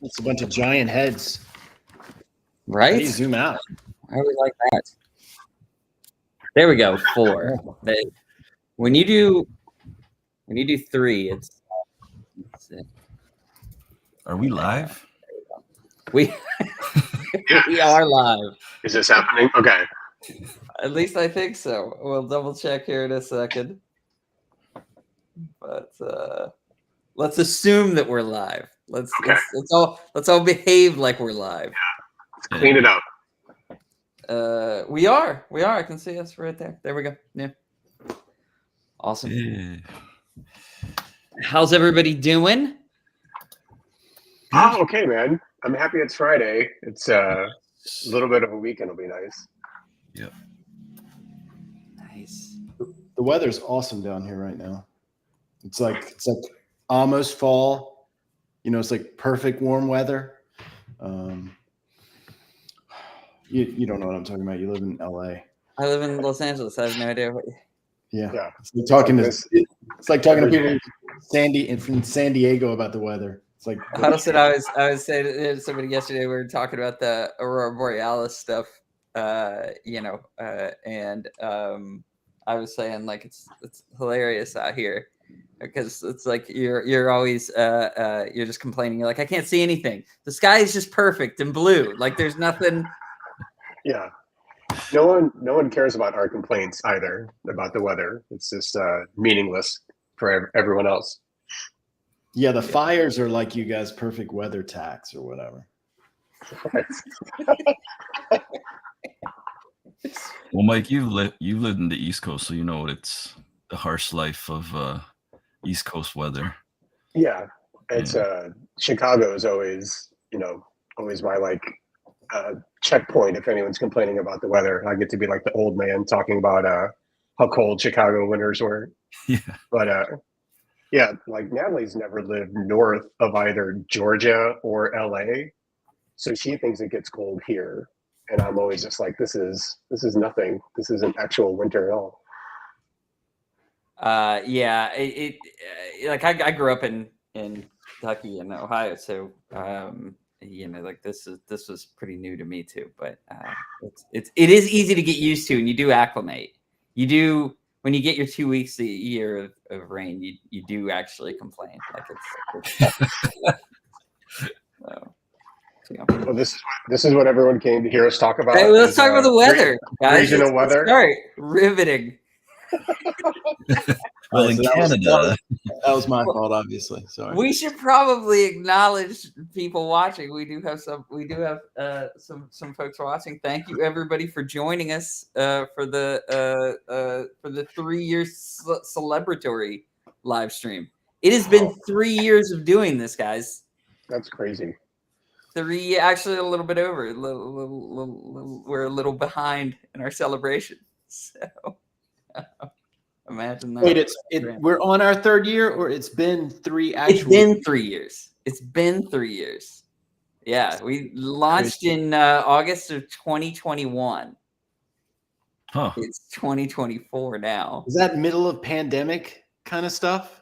It's a bunch of giant heads. Right? How do you zoom out? I really like that. There we go. 4. When you do 3, it's Are we live? we we are live. Is this happening? Okay. At least I think so. We'll double check here in a second. But let's assume that we're live. Let's all behave like we're live. Let's clean it up. We are. I can see us right there. There we go. Yeah. Awesome. Yeah. How's everybody doing? Oh, okay, man. I'm happy it's Friday. It's a little bit of a weekend will be nice. Yep. Nice. The weather's awesome down here right now. It's like almost fall. You know, it's like perfect warm weather. You don't know what I'm talking about. You live in LA. I live in Los Angeles. I have no idea what. Yeah. It's like talking to people from San Diego about the weather. It's like I was saying to somebody yesterday. We were talking about the Aurora Borealis stuff. And I was saying like it's hilarious out here because it's like you're always you're just complaining. You're like, I can't see anything. The sky is just perfect and blue. Like there's nothing. Yeah. No one cares about our complaints either about the weather. It's just meaningless for everyone else. Yeah, the fires are like you guys' perfect weather tax or whatever. Well, Mike, you've lived in the East Coast, so you know it's the harsh life of East Coast weather. Yeah, it's Chicago is always my checkpoint if anyone's complaining about the weather. I get to be like the old man talking about how cold Chicago winters were. Yeah, but yeah, like Natalie's never lived north of either Georgia or LA, so she thinks it gets cold here. And I'm always just like, this is nothing. This isn't actual winter at all. Yeah, like I grew up in Kentucky and Ohio, so like this was pretty new to me too. But it is easy to get used to, and you do acclimate. You do when you get your 2 weeks a year of rain, you do actually complain. Like it's Well, this is what everyone came to hear us talk about. Hey, let's talk about the weather, guys. Regional weather. Sorry, riveting. well, in Canada, that was my fault, obviously. Sorry. We should probably acknowledge people watching. We do have some folks watching. Thank you, everybody, for joining us for the 3 years celebratory live stream. It has been 3 years of doing this, guys. That's crazy. 3, actually a little bit over. We're a little behind in our celebration. So imagine that. Wait, we're on our 3rd year, or it's been 3 actual? It's been 3 years. It's been 3 years. Yeah, we launched in August of 2021. Huh? It's 2024 now. Is that middle of pandemic kind of stuff?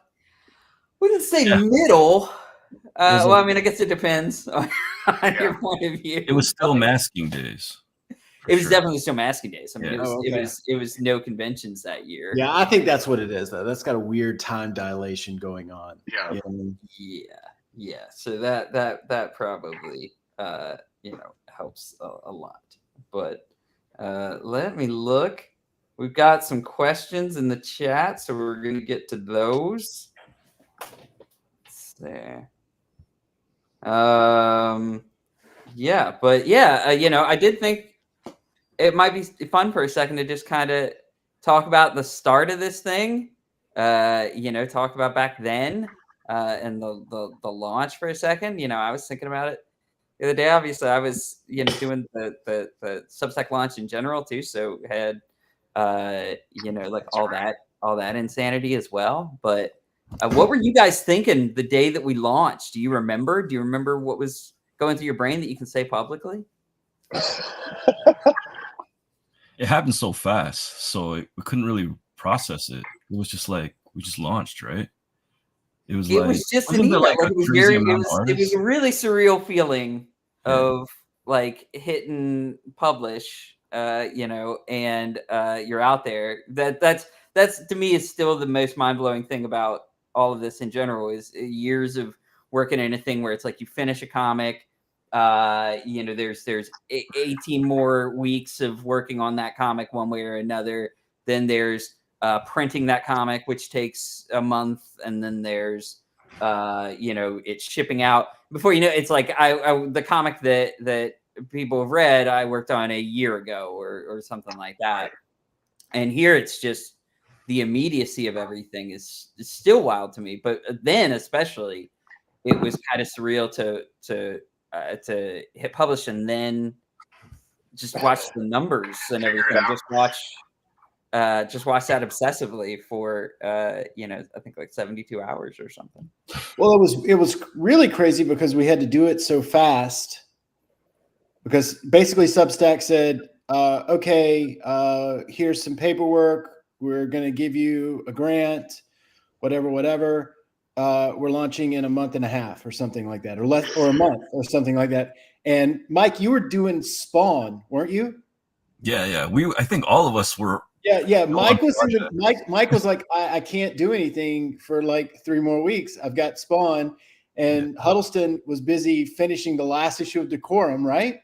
We can say middle. Well, I mean, I guess it depends on your point of view. It was still masking days. It was definitely still masking days. I mean, Yeah. it was no conventions that year. Yeah, I think that's what it is, though. That's got a weird time dilation going on. Yeah. You know what I mean? Yeah. So that probably helps a lot. But let me look. We've got some questions in the chat, so we're going to get to those. There. I did think it might be fun for a second to just kind of talk about the start of this thing. Talk about back then and the launch for a second. I was thinking about it the other day. Obviously, I was doing the Substack launch in general too, so had like all that insanity as well, but. What were you guys thinking the day that we launched? Do you remember? Do you remember what was going through your brain that you can say publicly? It happened so fast, so we couldn't really process it. It was just like we just launched, right? It was It like, was just an wasn't there email. like Like a it was crazy very, amount of it was artists? a really surreal feeling Yeah. of like hitting publish, you know, and you're out there. That's to me is still the most mind blowing thing about all of this in general is years of working in a thing where it's like you finish a comic, you know, there's 18 more weeks of working on that comic one way or another. Then there's printing that comic, which takes a month, and then there's you know, it's shipping out. Before you know, it's like the comic that people have read, I worked on a year ago or something like that. And here it's just the immediacy of everything is still wild to me. But then especially, it was kind of surreal to hit publish and then just watch the numbers and everything. Just watch that obsessively for you know, I think like 72 hours or something. Well, it was really crazy because we had to do it so fast. Because basically Substack said, okay, here's some paperwork. We're going to give you a grant, whatever. We're launching in a month and a half or something like that, or less, or a month or something like that. And Mike, you were doing Spawn, weren't you? Yeah. I think all of us were. Yeah. Mike was project. Mike was like, I can't do anything for like 3 more weeks. I've got Spawn, and Huddleston was busy finishing the last issue of Decorum, right?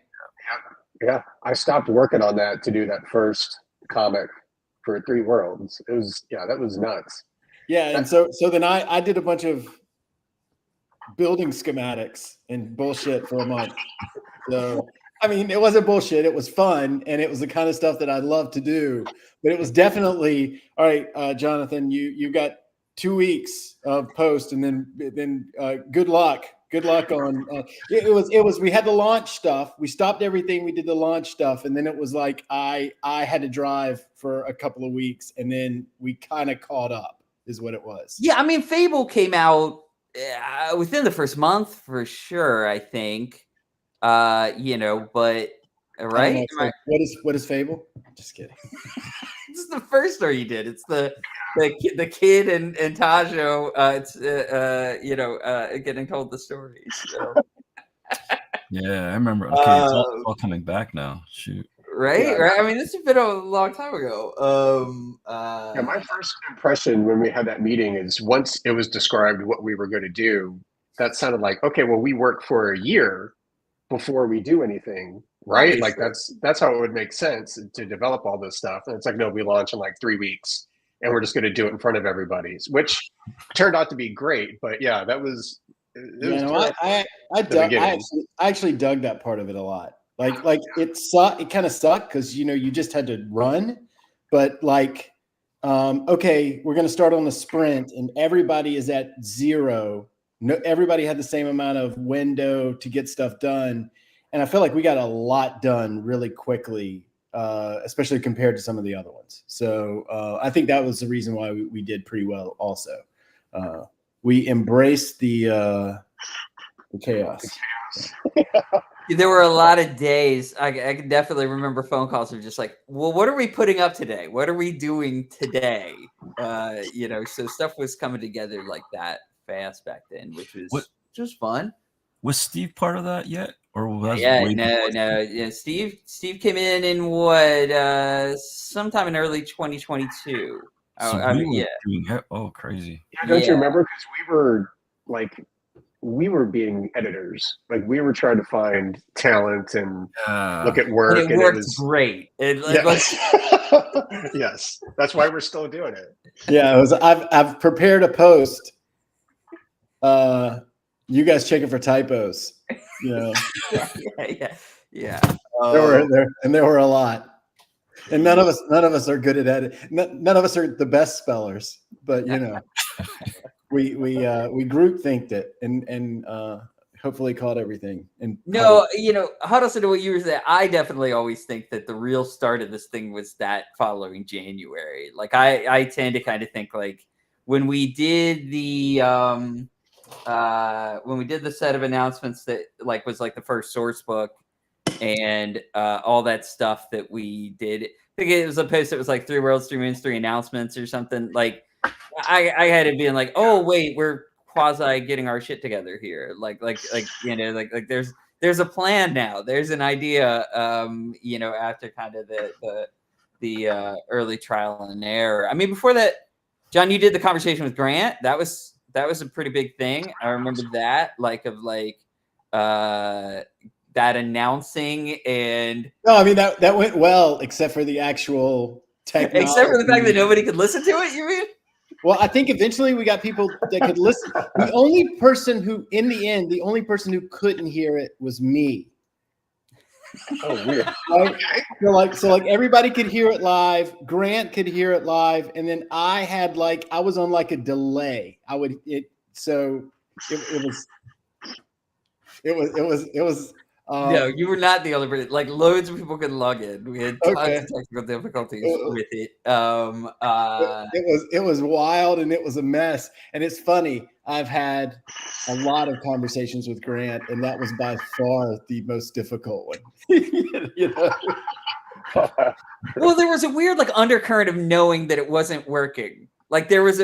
Yeah, I stopped working on that to do that first comic for 3 Worlds. It was, yeah, that was nuts. Yeah, and so then I did a bunch of building schematics and bullshit for a month. So I mean, it wasn't bullshit. It was fun, and it was the kind of stuff that I love to do. But it was definitely all right, Jonathan. You got 2 weeks of post, and then good luck. Good luck on it was we had the launch stuff. We stopped everything. We did the launch stuff, and then it was like I had to drive for a couple of weeks, and then we kind of caught up. Is what it was. Yeah, I mean, Fable came out within the first month for sure, I think. You know, but right? What is Fable? Just kidding. This is the first story you did. It's the kid and Tajo. It's you know, getting told the story. So. Yeah, I remember. Okay, it's all coming back now. Shoot. Right. I mean, this has been a long time ago. Yeah, my first impression when we had that meeting is once it was described what we were going to do, that sounded like, okay, well, we work for a year before we do anything, right? Obviously. Like that's how it would make sense to develop all this stuff. And it's like, no, we launch in like 3 weeks, and we're just going to do it in front of everybody, which turned out to be great. But yeah, that was. I actually dug that part of it a lot. Like it sucked. It kind of sucked because you just had to run, but like, okay, we're going to start on the sprint, and everybody is at 0. No, everybody had the same amount of window to get stuff done, and I feel like we got a lot done really quickly, especially compared to some of the other ones. So I think that was the reason why we did pretty well. Also, we embraced the chaos. There were a lot of days. I can definitely remember phone calls of just like, well, what are we putting up today? What are we doing today? You know, so stuff was coming together like that fast back then, which was fun. Was Steve part of that yet? Or was no. Yeah, Steve came in what sometime in early 2022. So oh, crazy. Yeah, don't you remember? Because we were being editors. Like we were trying to find talent and look at work. And it worked great. Yes, that's why we're still doing it. Yeah, I've prepared a post. You guys checking for typos? Yeah. There were a lot, and none of us are good at edit. None of us are the best spellers, but we groupthinked it and hopefully caught everything. And Huddleston, to what you were saying, I definitely always think that the real start of this thing was that following January. Like I tend to kind of think like when we did the set of announcements that like was like the first source book and all that stuff that we did. I think it was a post that was like 3 Worlds, 3 Moons, 3 announcements or something. Like I had it being like, oh wait, we're quasi getting our shit together here. Like there's a plan now. There's an idea. After kind of the early trial and error. I mean, before that, John, you did the conversation with Grant. That was a pretty big thing. I remember that, that announcing and. No, I mean that went well, except for the actual technology. Except for the fact that nobody could listen to it. You mean? Well, I think eventually we got people that could listen. The only person who couldn't hear it was me. Oh, weird. Right? So everybody could hear it live. Grant could hear it live, and then I was on a delay. It was. No, you were not the only person. Like loads of people couldn't log in. We had tons of technical difficulties with it. It was wild and it was a mess. And it's funny. I've had a lot of conversations with Grant, and that was by far the most difficult one. Well, there was a weird undercurrent of knowing that it wasn't working. Like there was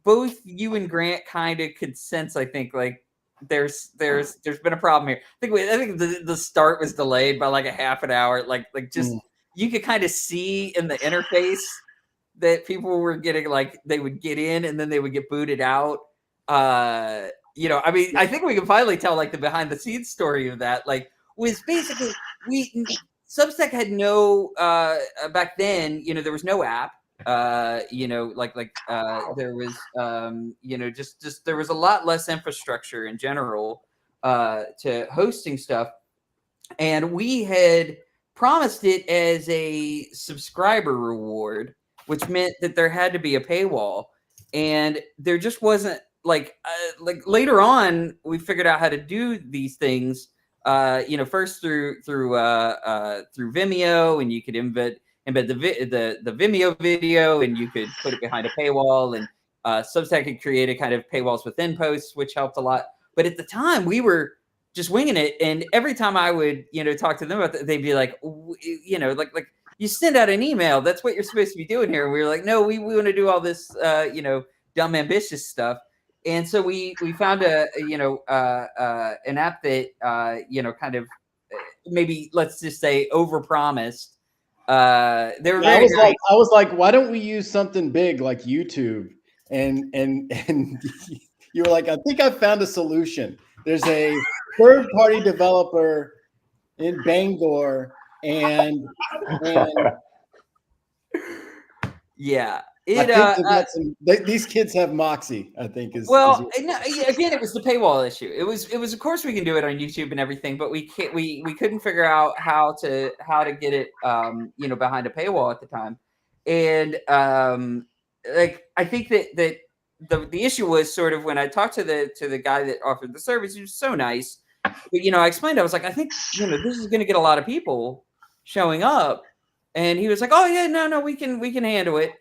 both you and Grant kind of could sense. I think there's been a problem here. I think the start was delayed by a half an hour. You could kind of see in the interface that people were getting they would get in and then they would get booted out. I mean, I think we can finally tell the behind the scenes story of that. Was basically Substack had no back then. There was no app. There was just there was a lot less infrastructure in general to hosting stuff, and we had promised it as a subscriber reward, which meant that there had to be a paywall, and there just wasn't later on we figured out how to do these things first through Vimeo, and you could embed the Vimeo video, and you could put it behind a paywall, and Substack had created kind of paywalls within posts, which helped a lot. But at the time, we were just winging it, and every time I would talk to them about that, they'd be like you send out an email, that's what you're supposed to be doing here. And we were like, no, we want to do all this dumb ambitious stuff. And so we found an app that kind of maybe, let's just say, overpromised. I was like, why don't we use something big like YouTube? And you were like, I think I found a solution. There's a third-party developer in Bangor, and yeah. These kids have moxie, I think. Again, it was the paywall issue. It was of course we can do it on YouTube and everything, but we couldn't figure out how to get it behind a paywall at the time. And I think that the issue was sort of when I talked to the guy that offered the service. He was so nice, but I explained, I was like, I think this is going to get a lot of people showing up, and he was like, oh yeah, no, we can handle it.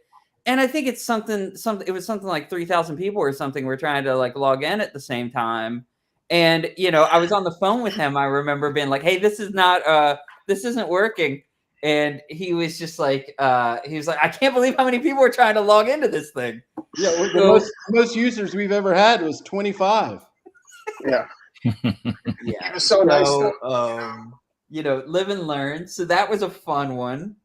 And I think it's something. It was something like 3,000 people or something were trying to log in at the same time. And I was on the phone with him. I remember being like, "Hey, this isn't working." And he was just like, I can't believe how many people are trying to log into this thing. Yeah, the most users we've ever had was 25. Yeah. Yeah. It was so nice. Live and learn. So that was a fun one.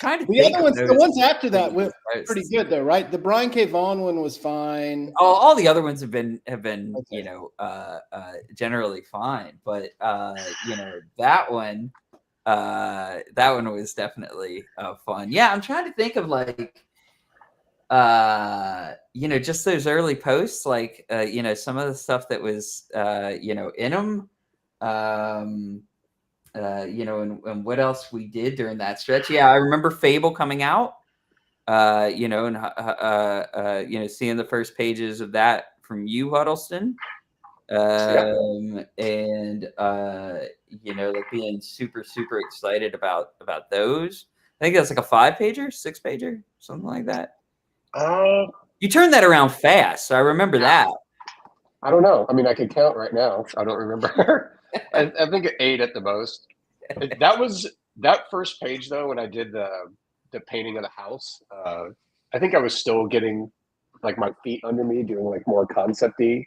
The ones after that went pretty good though, right? The Brian K. Vaughan one was fine. All the other ones have been okay. Generally fine, but that one was definitely fun. Yeah, I'm trying to think of just those early posts, some of the stuff that was in them. And what else we did during that stretch. Yeah, I remember Fable coming out, and seeing the first pages of that from you, Huddleston, and being super, super excited about those. I think that's a 5-pager, 6-pager, something like that. You turned that around fast, so I remember that. I don't know. I mean, I could count right now. I don't remember. I think 8 at the most. That first page though, when I did the painting of the house, I think I was still getting like my feet under me, doing like more concept-y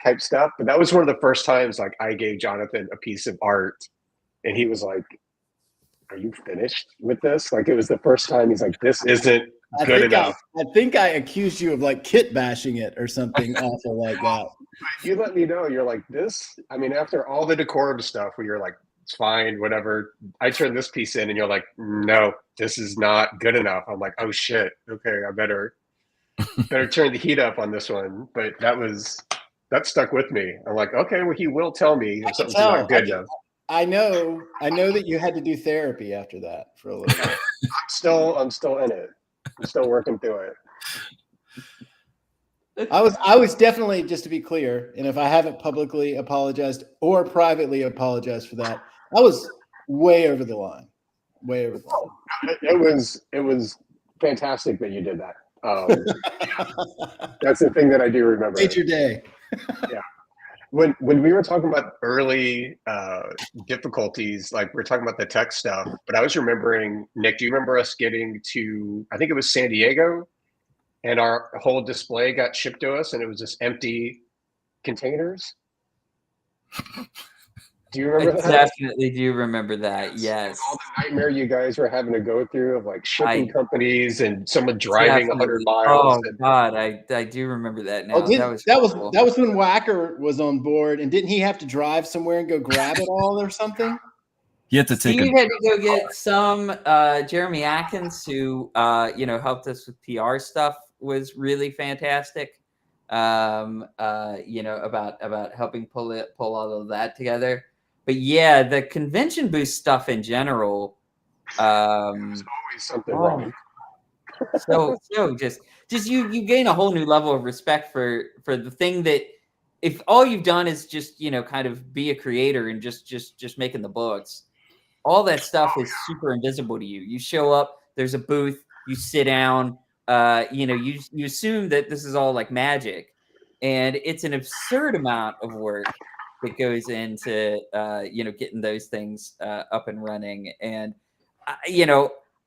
type stuff. But that was one of the first times like I gave Jonathan a piece of art, and he was like, "Are you finished with this?" Like it was the first time he's like, "This isn't good enough." I think I accused you of like kit bashing it or something awful like that. You let me know. You're like, this. I mean, after all the decorum stuff, where you're like, it's fine, whatever. I turned this piece in, and you're like, no, this is not good enough. I'm like, oh shit. Okay, I better turn the heat up on this one. But that stuck with me. I'm like, okay, well, he will tell me if something's not good enough. I know that you had to do therapy after that for a little bit. I'm still in it. I'm still working through it. I was definitely, just to be clear, and if I haven't publicly apologized or privately apologized for that, I was way over the line. Way over the line. It was fantastic that you did that. That's the thing that I do remember. Made your day. Yeah. When we were talking about early difficulties, like we're talking about the tech stuff, but I was remembering, Nick, do you remember us getting to, I think it was San Diego, and our whole display got shipped to us, and it was just empty containers? Do you remember that? Definitely do remember that, yes. All the nightmare you guys were having to go through of like shipping companies and someone driving 100 miles. Oh God, I do remember that now. Oh, that was when Wacker was on board, and didn't he have to drive somewhere and go grab it all or something? He had to take Steve had to go get some Jeremy Atkins, who helped us with PR stuff, was really fantastic. About helping pull all of that together. But yeah, the convention booth stuff in general. There's always something wrong. So just you gain a whole new level of respect for the thing that, if all you've done is just kind of be a creator and just making the books, all that stuff is super invisible to you. You show up, there's a booth, you sit down, you assume that this is all like magic, and it's an absurd amount of work that goes into getting those things up and running. And I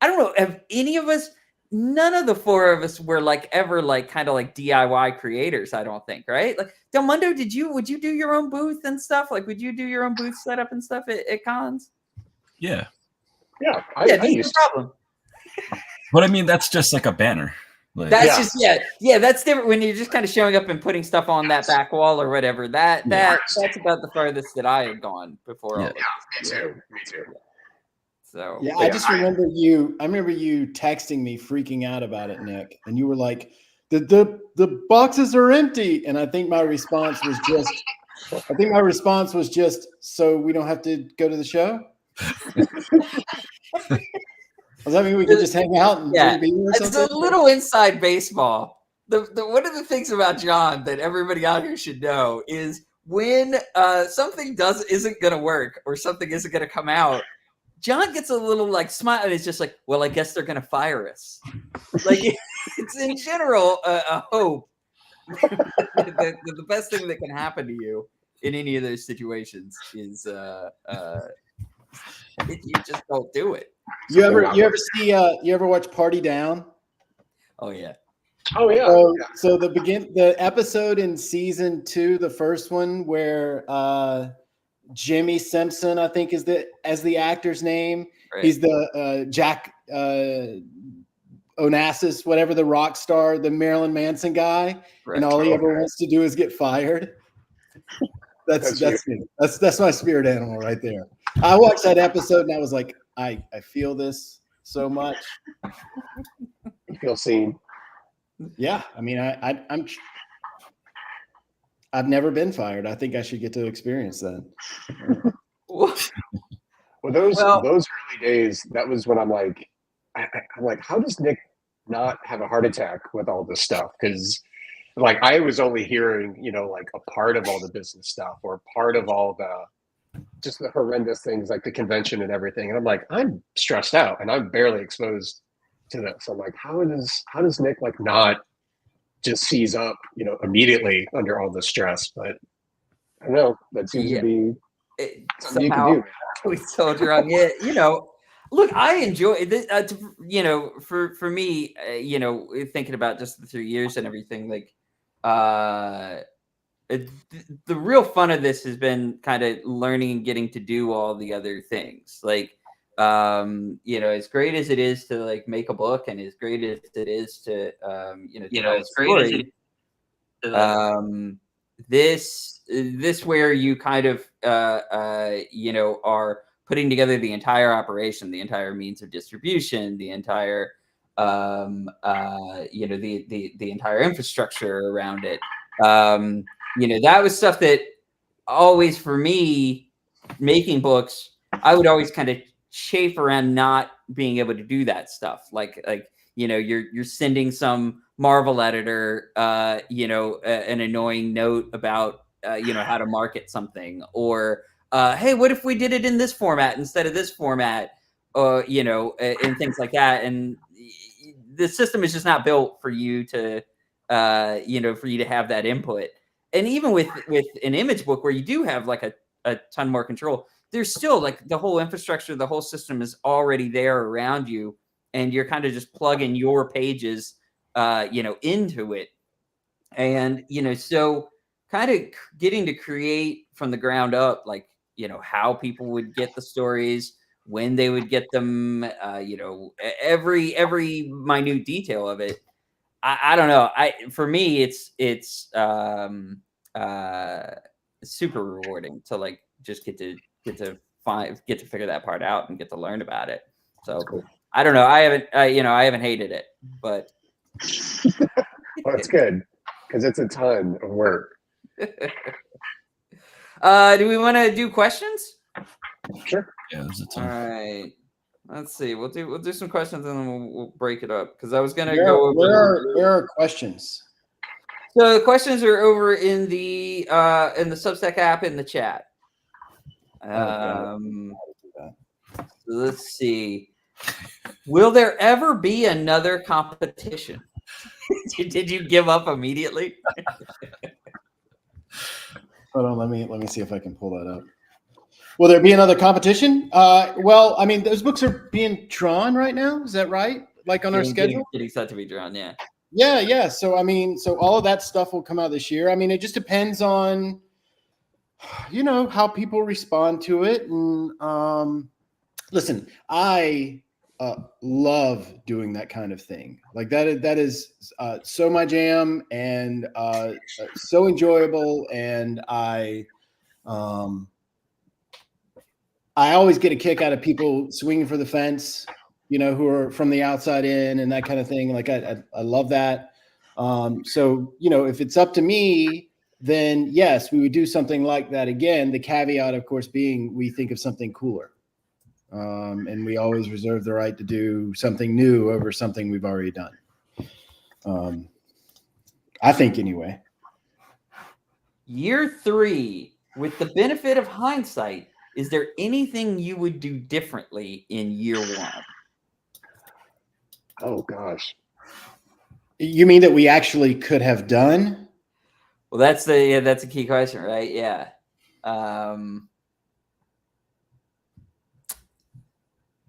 don't know, have any of us, none of the four of us were like ever like kind of like DIY creators, I don't think, right? Like Del Mundo, would you do your own booth and stuff? Like would you do your own booth setup and stuff at cons? Yeah. Yeah. I used no problem. But I mean, that's just like a banner. Like, that's that's different when you're just kind of showing up and putting stuff on that back wall or whatever. That's about the farthest that I had gone before. Yeah. Me too. So yeah, I just remember you texting me freaking out about it, Nick, and you were like, the boxes are empty, and I think my response was just so we don't have to go to the show. Does that mean we could just hang out and drink beer or something? It's a little inside baseball. The one of the things about John that everybody out here should know is when something isn't going to work or something isn't going to come out, John gets a little like smile, and it's just like, well, I guess they're going to fire us. Like it's in general a hope that the best thing that can happen to you in any of those situations is you just don't do it. You ever watch Party Down? Oh yeah. Oh yeah. So the episode in season 2, the first one where Jimmy Simpson, I think is the actor's name. Right. He's the Jack Onassis, whatever, the rock star, the Marilyn Manson guy, right. And all he ever wants to do is get fired. That's my spirit animal right there. I watched that episode and I was like, I feel this so much. You feel seen. Yeah, I mean, I've never been fired. I think I should get to experience that. Well, those early days, that was when I'm like, how does Nick not have a heart attack with all this stuff? Because like I was only hearing, like a part of all the business stuff or part of all the just the horrendous things like the convention and everything. And I'm like, I'm stressed out and I'm barely exposed to this. I'm like, how does Nick like not just seize up, immediately under all the stress? But I don't know. That seems to be something you can do. We told you on Look, I enjoy this. You know, for me, you know, thinking about just the 3 years and everything, like, the real fun of this has been kind of learning and getting to do all the other things. Like, you know, as great as it is to like make a book, and as great as it is to, you know, tell a story. This where you kind of, you know, are putting together the entire operation, the entire means of distribution, the entire, you know, the entire infrastructure around it. You know, that was stuff that always, for me, making books, I would always kind of chafe around not being able to do that stuff. Like, you know, you're sending some Marvel editor, you know, an annoying note about, you know, how to market something, or, hey, what if we did it in this format instead of this format, you know, and things like that. And the system is just not built for you to, you know, for you to have that input. And even with an image book where you do have like a ton more control, there's still like the whole infrastructure, the whole system is already there around you, and you're kind of just plugging your pages, you know, into it. And, you know, so kind of getting to create from the ground up, like, you know, how people would get the stories, when they would get them, you know, every minute detail of it. I don't know. For me, it's super rewarding to like just get to figure that part out and get to learn about it. So Cool. I don't know. I haven't hated it, but Well, it's good because it's a ton of work. do we want to do questions? Sure. Yeah, there's a All ton. right. Let's see. We'll do some questions and then we'll break it up, because I was gonna Where, go over. where are questions? So the questions are over in the Substack app in the chat. Let's see. Will there ever be another competition? Did you give up immediately? Hold on, let me see if I can pull that up. Will there be another competition? Well, I mean, those books are being drawn right now. Is that right? Like on our schedule? Getting set to be drawn, yeah. Yeah. So I mean, so all of that stuff will come out this year. I mean, it just depends on, you know, how people respond to it. And listen, I love doing that kind of thing. Like that is so my jam, and so enjoyable. And I always get a kick out of people swinging for the fence, you know, who are from the outside in and that kind of thing. Like I love that. So, you know, if it's up to me, then yes, we would do something like that again. The caveat, of course, being we think of something cooler. And we always reserve the right to do something new over something we've already done. I think anyway. Year 3, with the benefit of hindsight, is there anything you would do differently in year 1? Oh gosh. You mean that we actually could have done? Well, that's a key question, right? Yeah.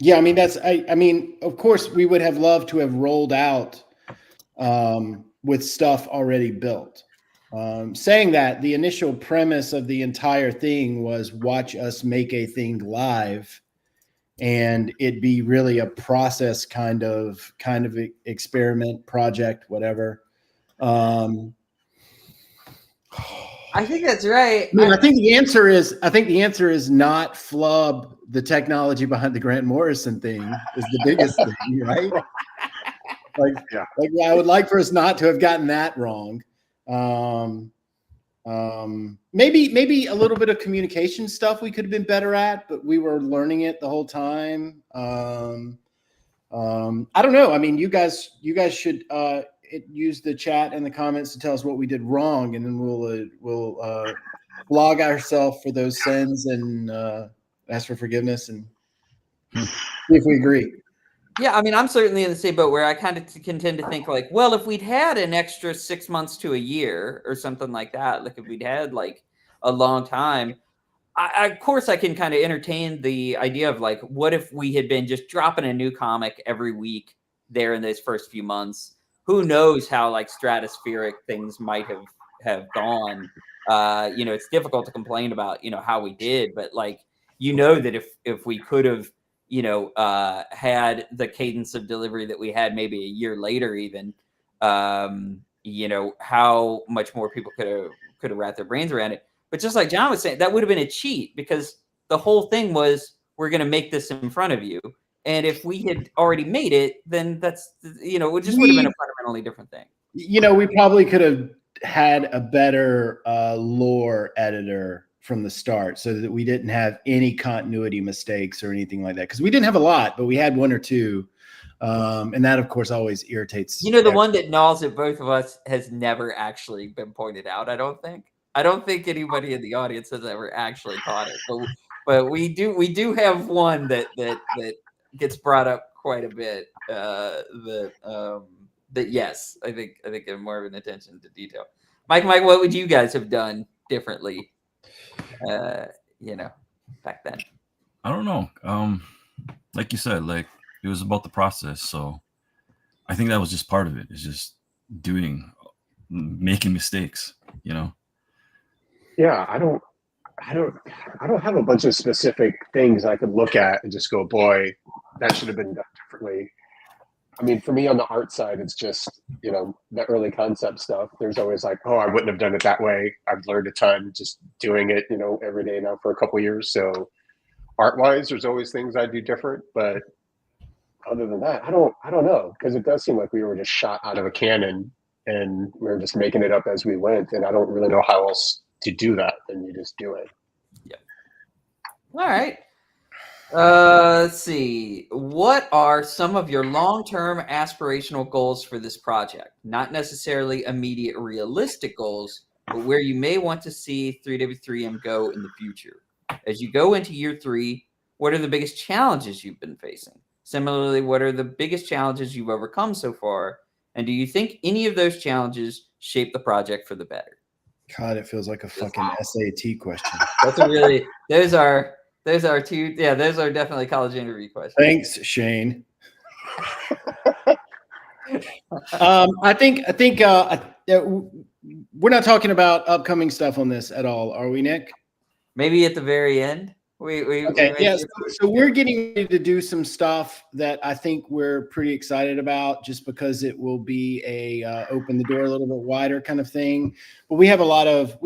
Yeah, I mean I mean, of course, we would have loved to have rolled out with stuff already built. Saying that, the initial premise of the entire thing was watch us make a thing live, and it be really a process kind of experiment project, whatever. I think that's right. I mean, I think the answer is not flub the technology behind the Grant Morrison thing is the biggest thing, right? Like I would like for us not to have gotten that wrong. Maybe a little bit of communication stuff we could have been better at, but we were learning it the whole time. I don't know. I mean, you guys should use the chat and the comments to tell us what we did wrong, and then we'll flog ourselves for those sins and ask for forgiveness and see if we agree. Yeah, I mean, I'm certainly in the same boat where I kind of can tend to think like, well, if we'd had an extra 6 months to a year or something like that, like if we'd had like a long time, of course, I can kind of entertain the idea of like, what if we had been just dropping a new comic every week there in those first few months? Who knows how like stratospheric things might have gone. It's difficult to complain about, how we did, but like, that if we could have, had the cadence of delivery that we had maybe a year later, even, how much more people could have wrapped their brains around it. But just like John was saying, that would have been a cheat because the whole thing was, we're going to make this in front of you. And if we had already made it, then that's, it just would have been a fundamentally different thing. We probably could have had a better lore editor from the start so that we didn't have any continuity mistakes or anything like that. Because we didn't have a lot, but we had one or two. And that, of course, always irritates. The one that gnaws at both of us has never actually been pointed out, I don't think. I don't think anybody in the audience has ever actually caught it. But we do have one that gets brought up quite a bit. That yes, I think I'm more of an attention to detail. Mike, what would you guys have done differently? Back then. I don't know. Like you said, like it was about the process. So I think that was just part of it. It's just making mistakes, Yeah, I don't have a bunch of specific things I could look at and just go, boy, that should have been done differently. I mean, for me on the art side, it's just, the early concept stuff. There's always like, oh, I wouldn't have done it that way. I've learned a ton just doing it, every day now for a couple of years. So art-wise, there's always things I do different. But other than that, I don't know, because it does seem like we were just shot out of a cannon and we were just making it up as we went. And I don't really know how else to do that than you just do it. Yep. All right. Let's see. What are some of your long-term aspirational goals for this project? Not necessarily immediate realistic goals, but where you may want to see 3W3M go in the future. As you go into year 3, what are the biggest challenges you've been facing? Similarly, what are the biggest challenges you've overcome so far? And do you think any of those challenges shape the project for the better? God, it feels like a fucking SAT question. That's those are two. Yeah, those are definitely college interview questions. Thanks, Shane. I think we're not talking about upcoming stuff on this at all, are we, Nick? Maybe at the very end. Okay. Yes. So we're getting ready to do some stuff that I think we're pretty excited about, just because it will be a open the door a little bit wider kind of thing. But we have a lot of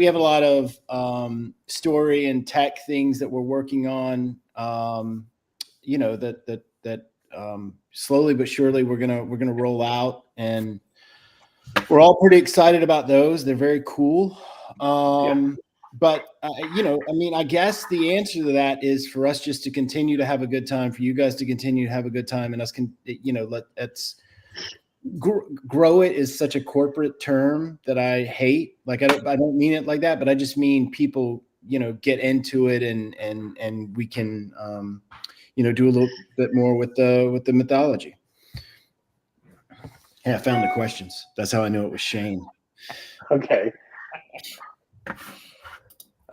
story and tech things that we're working on. That slowly but surely we're gonna roll out, and we're all pretty excited about those. They're very cool. But, I guess the answer to that is for us just to continue to have a good time, for you guys to continue to have a good time, and us grow it is such a corporate term that I hate. Like, I don't mean it like that, but I just mean people, get into it and we can, do a little bit more with the mythology. Yeah, I found the questions. That's how I know it was Shane. Okay.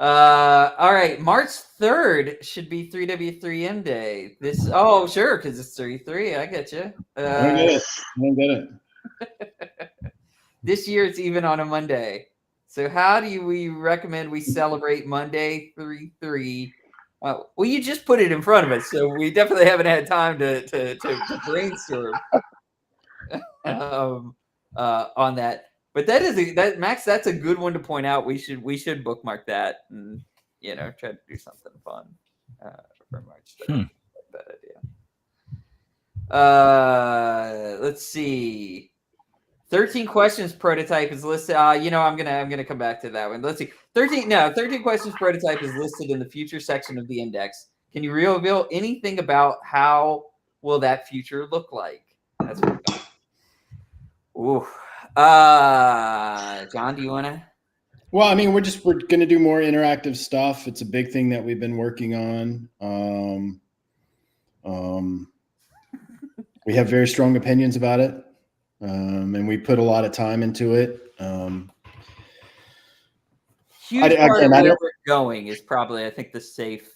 All right. March 3rd should be 3W3M Day. Sure, because it's 33. I get you. I don't get it. This year it's even on a Monday. So how do we recommend we celebrate Monday 3/3? Well, you just put it in front of us, so we definitely haven't had time to brainstorm on that. But Max, that's a good one to point out. We should bookmark that and try to do something fun for March 3rd. That idea. Let's see. 13 questions prototype is listed. I'm gonna come back to that one. Let's see. 13 questions prototype is listed in the future section of the index. Can you reveal anything about how will that future look like? That's what we're going. Ooh. John, do you want to? Well, I mean, we're going to do more interactive stuff. It's a big thing that we've been working on. We have very strong opinions about it. And we put a lot of time into it. huge part of where we're going is probably, I think, the safe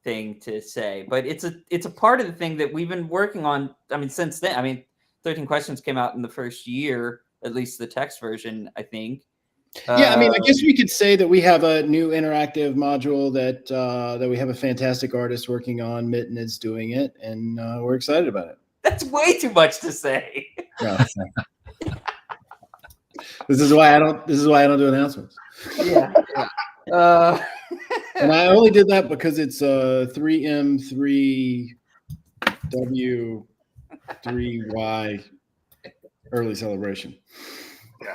thing to say. But it's a part of the thing that we've been working on. I mean, since then. I mean, 13 Questions came out in the first year, at least the text version, I think. Yeah, I mean, I guess we could say that we have a new interactive module that we have a fantastic artist working on. Mitten is doing it, and we're excited about it. That's way too much to say. No, this is why I don't do announcements. Yeah. And I only did that because it's 3M 3W 3Y early celebration.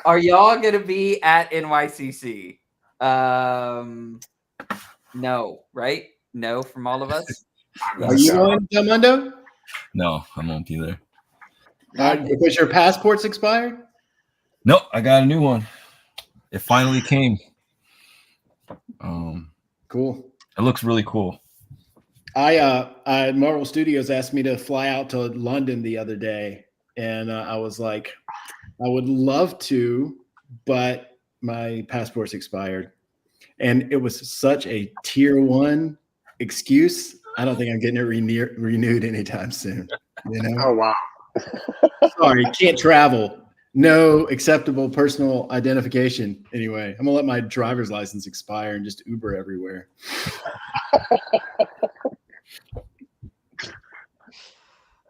Are y'all gonna be at NYCC? No, right? No, from all of us. Are you going, Delmundo? No, I won't be there. Because your passport's expired? No, I got a new one. It finally came. Cool. It looks really cool. Marvel Studios asked me to fly out to London the other day, and I was like, I would love to, but my passport's expired. And it was such a tier 1 excuse. I don't think I'm getting it renewed anytime soon. You know? Oh, wow. Sorry, can't travel. No acceptable personal identification. Anyway, I'm gonna let my driver's license expire and just Uber everywhere.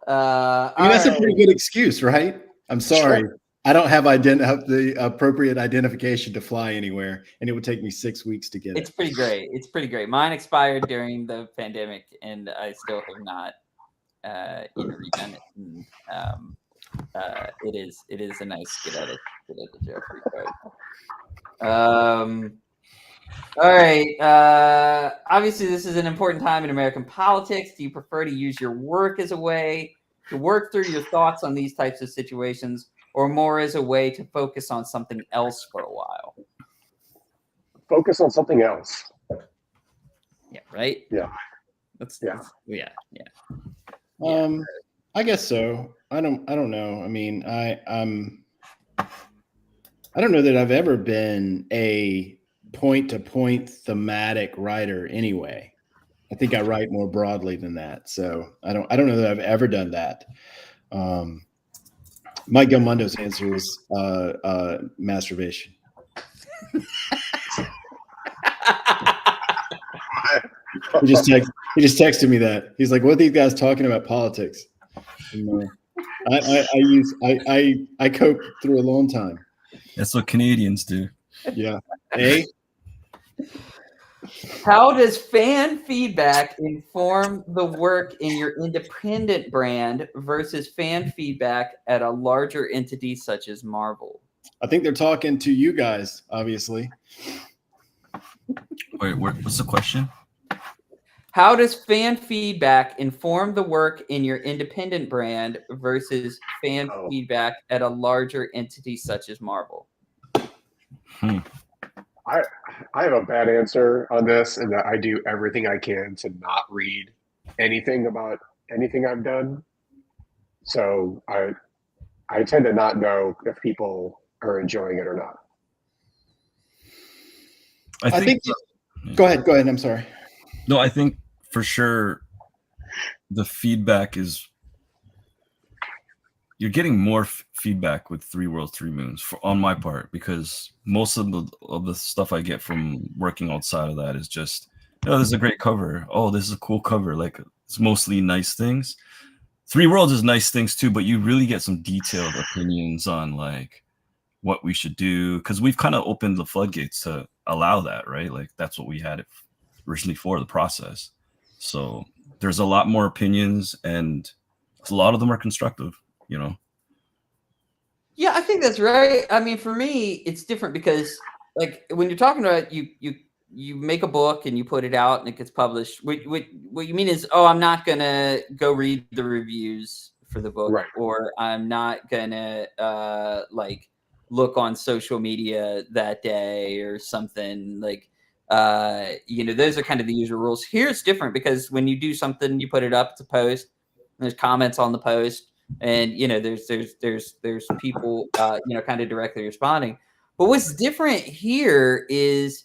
I mean, that's a pretty good excuse, right? I'm sorry. Sure. I don't have the appropriate identification to fly anywhere, and it would take me 6 weeks to get it. It's pretty great. It's pretty great. Mine expired during the pandemic, and I still have not redone it. And, it is a nice get out of jail free card. All right. Obviously, this is an important time in American politics. Do you prefer to use your work as a way to work through your thoughts on these types of situations, or more as a way to focus on something else for a while? Focus on something else. Yeah. Right. Yeah. Yeah. I guess so. I don't know. I mean, I don't know that I've ever been a point-to-point thematic writer anyway. I think I write more broadly than that. So I don't know that I've ever done that. Mike Gelmundo's answer is masturbation. He just texted me that. He's like, "What are these guys talking about politics?" I cope through a long time. That's what Canadians do. Yeah. Hey. How does fan feedback inform the work in your independent brand versus fan feedback at a larger entity such as Marvel? I think they're talking to you guys, obviously. Wait, what's the question? How does fan feedback inform the work in your independent brand versus fan feedback at a larger entity such as Marvel? I have a bad answer on this, and that I do everything I can to not read anything about anything I've done. So I tend to not know if people are enjoying it or not. I think go ahead. I'm sorry. No, I think for sure the feedback is you're getting more feedback with 3 Worlds, 3 Moons on my part, because most of the stuff I get from working outside of that is just, oh, this is a great cover. Oh, this is a cool cover. Like, it's mostly nice things. 3 Worlds is nice things too, but you really get some detailed opinions on like what we should do, because we've kind of opened the floodgates to allow that, right? Like, that's what we had it originally for, the process. So there's a lot more opinions, and a lot of them are constructive, you know? Yeah, I think that's right. I mean, for me, it's different because, like, when you're talking about you make a book and you put it out and it gets published. What you mean is, oh, I'm not gonna go read the reviews for the book, right, or I'm not gonna like look on social media that day or something. Like, those are kind of the usual rules. Here it's different because when you do something, you put it up to post. There's comments on the post. And there's people kind of directly responding. But what's different here is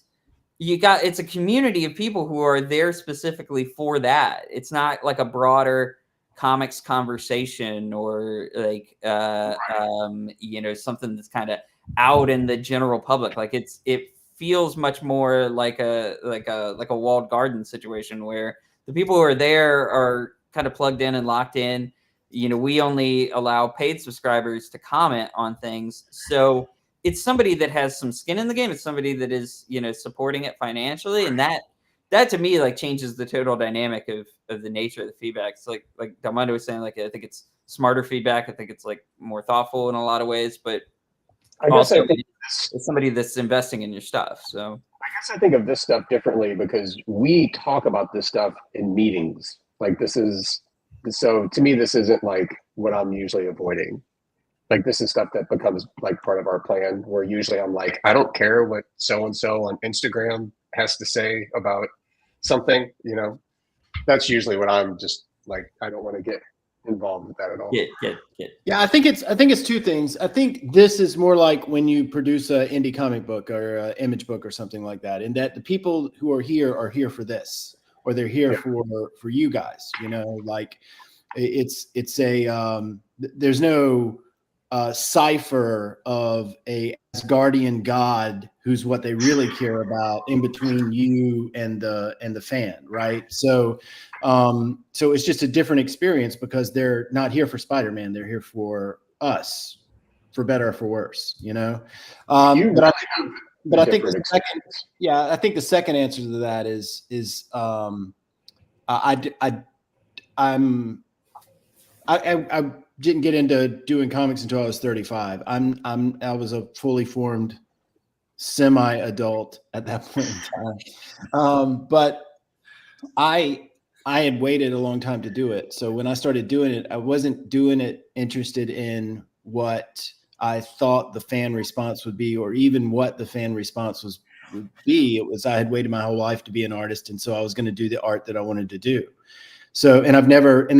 it's a community of people who are there specifically for that. It's not like a broader comics conversation or like something that's kind of out in the general public. Like it feels much more like a walled garden situation where the people who are there are kind of plugged in and locked in. We only allow paid subscribers to comment on things, so it's somebody that has some skin in the game. It's somebody that is, supporting it financially. And that to me, like, changes the total dynamic of the nature of the feedback. It's like Delmondo was saying, like, I think it's smarter feedback. I think it's like more thoughtful in a lot of ways, but I think it's somebody that's investing in your stuff. So I think of this stuff differently because we talk about this stuff in meetings. Like so to me, this isn't like what I'm usually avoiding. Like this is stuff that becomes like part of our plan where usually I'm like, I don't care what so-and-so on Instagram has to say about something, that's usually what I'm just like, I don't want to get involved with that at all. Yeah. I think it's two things. I think this is more like when you produce an indie comic book or an image book or something like that. And that the people who are here for this, or they're here for you guys, like it's a, there's no, cipher of a Asgardian god who's what they really care about in between you and the fan, right? So it's just a different experience because they're not here for Spider-Man, they're here for us, for better or for worse, but I think the second, I think the second answer to that is I didn't get into doing comics until I was 35. I was a fully formed semi-adult at that point in time. But I had waited a long time to do it. So when I started doing it, I wasn't doing it interested in what I thought the fan response would be, or even what the fan response would be. It was, I had waited my whole life to be an artist. And so I was going to do the art that I wanted to do. So, and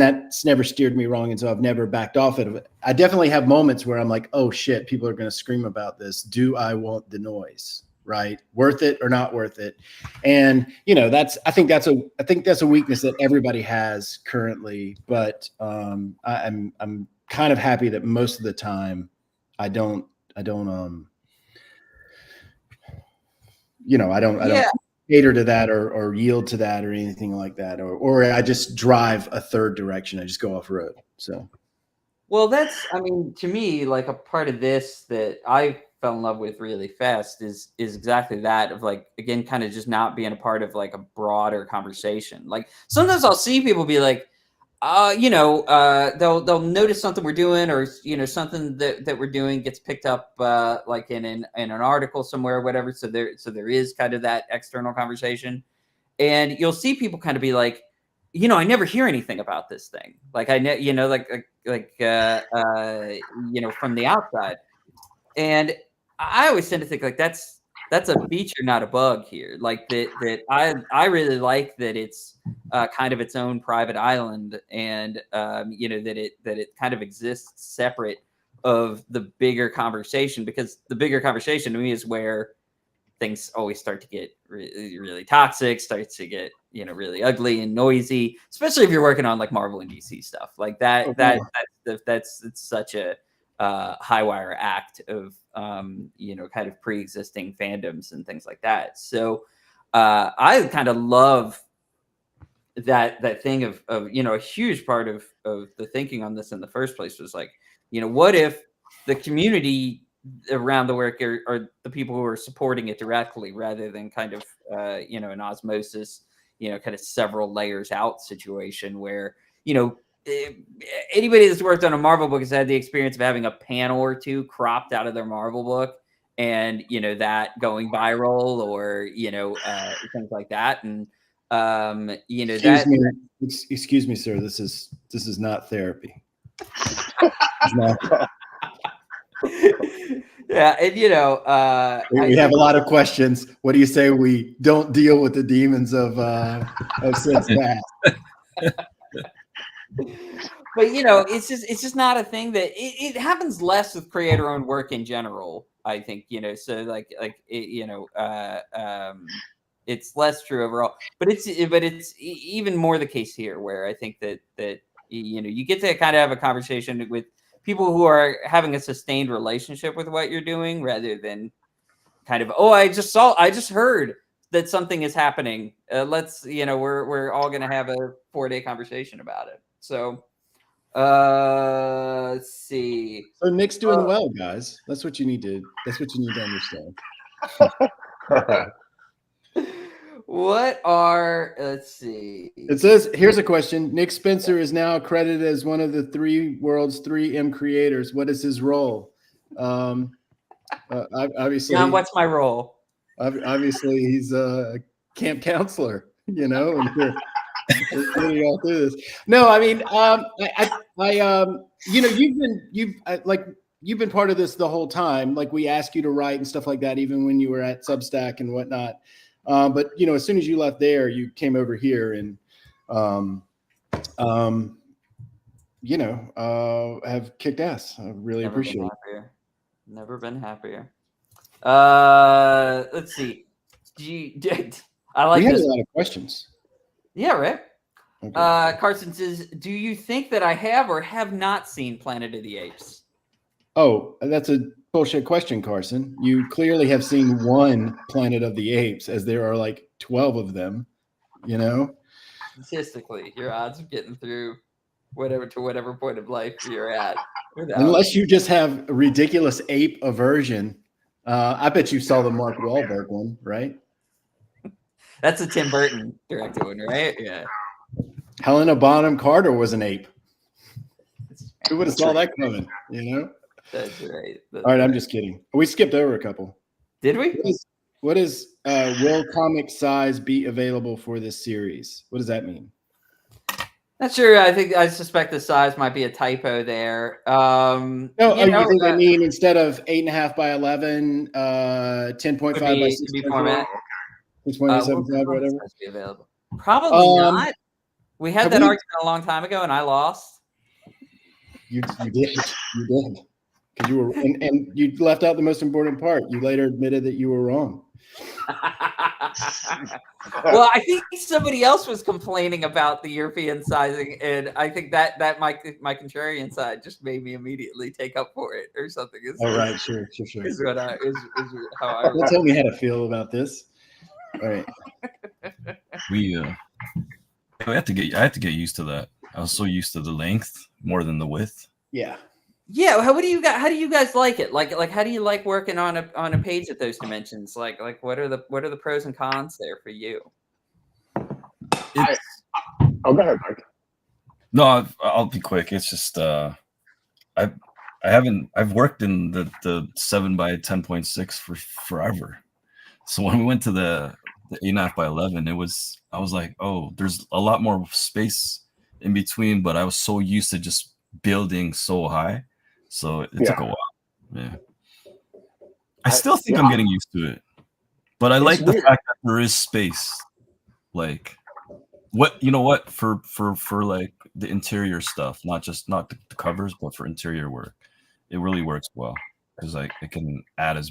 that's never steered me wrong. And so I've never backed off it. I definitely have moments where I'm like, oh shit, people are going to scream about this. Do I want the noise? Right? Worth it or not worth it? And, I think that's a weakness that everybody has currently, but I'm kind of happy that most of the time I don't cater to that or yield to that or anything like that, or I just drive a third direction. I just go off road. So, well, to me, like a part of this that I fell in love with really fast is exactly that, of like, again, kind of just not being a part of like a broader conversation. Like sometimes I'll see people be like, they'll notice something we're doing, or something that we're doing gets picked up like in an article somewhere or whatever. So there is kind of that external conversation, and you'll see people kind of be like, I never hear anything about this thing. Like from the outside, and I always tend to think like that's a feature, not a bug here. Like that I really like that it's kind of its own private island, and that it kind of exists separate of the bigger conversation, because the bigger conversation to me is where things always start to get really, really toxic, starts to get really ugly and noisy, especially if you're working on like Marvel and DC stuff like that. Okay. That's such a high wire act of kind of pre-existing fandoms and things like that. So I kind of love that thing of a huge part of the thinking on this in the first place was like, what if the community around the work are the people who are supporting it directly, rather than kind of an osmosis, kind of several layers out situation where anybody that's worked on a Marvel book has had the experience of having a panel or two cropped out of their Marvel book, and that going viral, or things like that. And excuse me, sir, this is not therapy. Yeah, and we have a lot of questions. What do you say we don't deal with the demons of since past? But it's just not a thing that it happens less with creator-owned work in general, I think. So like it's less true overall. But it's even more the case here, where I think that you get to kind of have a conversation with people who are having a sustained relationship with what you're doing, rather than kind of, oh, I just heard that something is happening. We're all going to have a 4-day conversation about it. So, let's see. So Nick's doing well, guys. That's what you need to understand. Let's see. It says, here's a question. Nick Spencer is now credited as one of the 3 world's 3M creators. What is his role? Obviously, John, what's my role? Obviously, he's a camp counselor, and we're getting all through this. No, I mean, you've been part of this the whole time. Like, we ask you to write and stuff like that, even when you were at Substack and whatnot. But as soon as you left there, you came over here and, have kicked ass. I really appreciate it. Never been happier. Let's see. I like we had this. a lot of questions. Yeah, right. Okay. Carson says, do you think that I have or have not seen Planet of the Apes? Oh, that's a bullshit question, Carson. You clearly have seen one Planet of the Apes, as there are like 12 of them, Statistically, your odds of getting through whatever point of life you're at. Unless you just have a ridiculous ape aversion. I bet you saw the Mark Wahlberg one, right? That's a Tim Burton directed one, right? Yeah. Helena Bonham Carter was an ape. Who would have saw that coming, That's right. All right, I'm just kidding. We skipped over a couple. Did we? What is will comic size be available for this series? What does that mean? Not sure. I suspect the size might be a typo there. You think they mean instead of 8.5 by 11, 10.5 by 6.4? format. 6.875, whatever. Be available. Probably not. We had that argument a long time ago, and I lost. You did. Because you were, and you left out the most important part. You later admitted that you were wrong. Well, I think somebody else was complaining about the European sizing, and I think that my contrarian side just made me immediately take up for it or something. Right, sure. Is how I. Don't tell me how to feel about this. All right. I had to get used to that. I was so used to the length more than the width. Yeah. Yeah, how do you guys like it? Like how do you like working on a page at those dimensions? Like what are the pros and cons there for you? Go ahead, Mike. No, I'll be quick. It's just I've worked in the 7 by 10.6 for forever. So when we went to the 8.5 by 11, I was like, oh, there's a lot more space in between, but I was so used to just building so high. So it took a while. Yeah. I still think I'm getting used to it. But I like the fact that there is space. Like for like the interior stuff, not the covers, but for interior work. It really works well because it can add a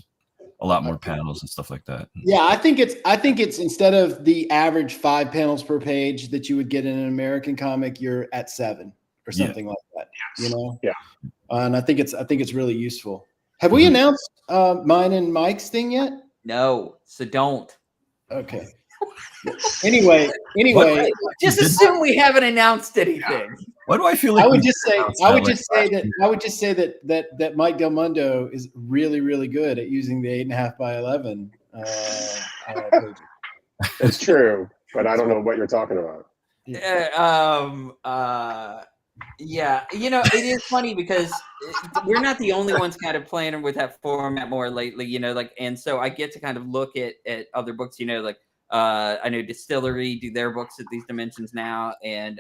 lot more panels and stuff like that. Yeah, I think it's instead of the average 5 panels per page that you would get in an American comic, you're at 7 or something like that. Yeah. And I think it's really useful. Have we announced mine and Mike's thing yet? No, so don't. Okay. Anyway, just assume we haven't announced anything. Why do I feel like I would just say that Mike Del Mundo is really, really good at using the 8.5 by 11 pages. It's true, but I don't know what you're talking about. Yeah, it is funny because we're not the only ones kind of playing with that format more lately, and so I get to kind of look at other books, I know Distillery do their books at these dimensions now, and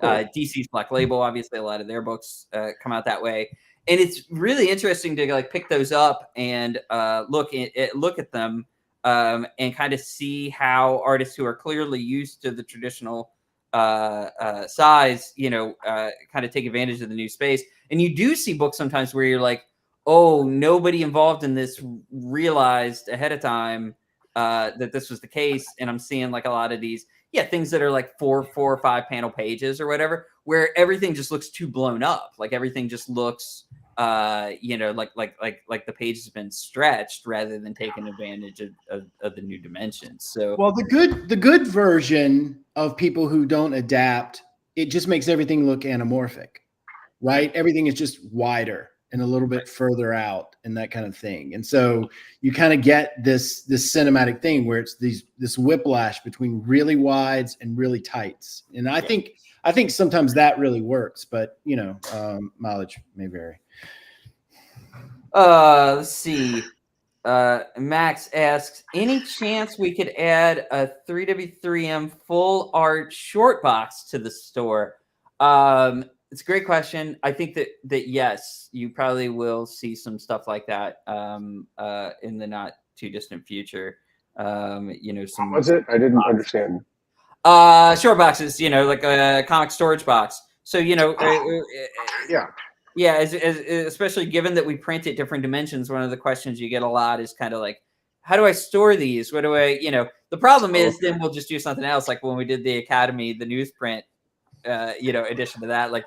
DC's Black Label, obviously a lot of their books come out that way, and it's really interesting to pick those up and look at them and kind of see how artists who are clearly used to the traditional size, kind of take advantage of the new space. And you do see books sometimes where you're like, oh, nobody involved in this realized ahead of time that this was the case, and I'm seeing like a lot of these things that are like four or five panel pages or whatever, where everything just looks too blown up, like everything just looks like the page has been stretched rather than taking advantage of the new dimensions. So well, the good version of people who don't adapt, it just makes everything look anamorphic, right? Everything is just wider and a little bit further out and that kind of thing. And so you kind of get this cinematic thing where it's this whiplash between really wides and really tights. And I think sometimes that really works, but mileage may vary. Let's see. Max asks, any chance we could add a 3W3M full art short box to the store? It's a great question. I think that yes, you probably will see some stuff like that in the not too distant future. Some what was it? I didn't understand. Short boxes, like a comic storage box. So yeah, especially given that we print at different dimensions, one of the questions you get a lot is kind of like, how do I store these? What do I, the problem is then we'll just do something else. Like when we did the Academy, the newsprint, addition to that, like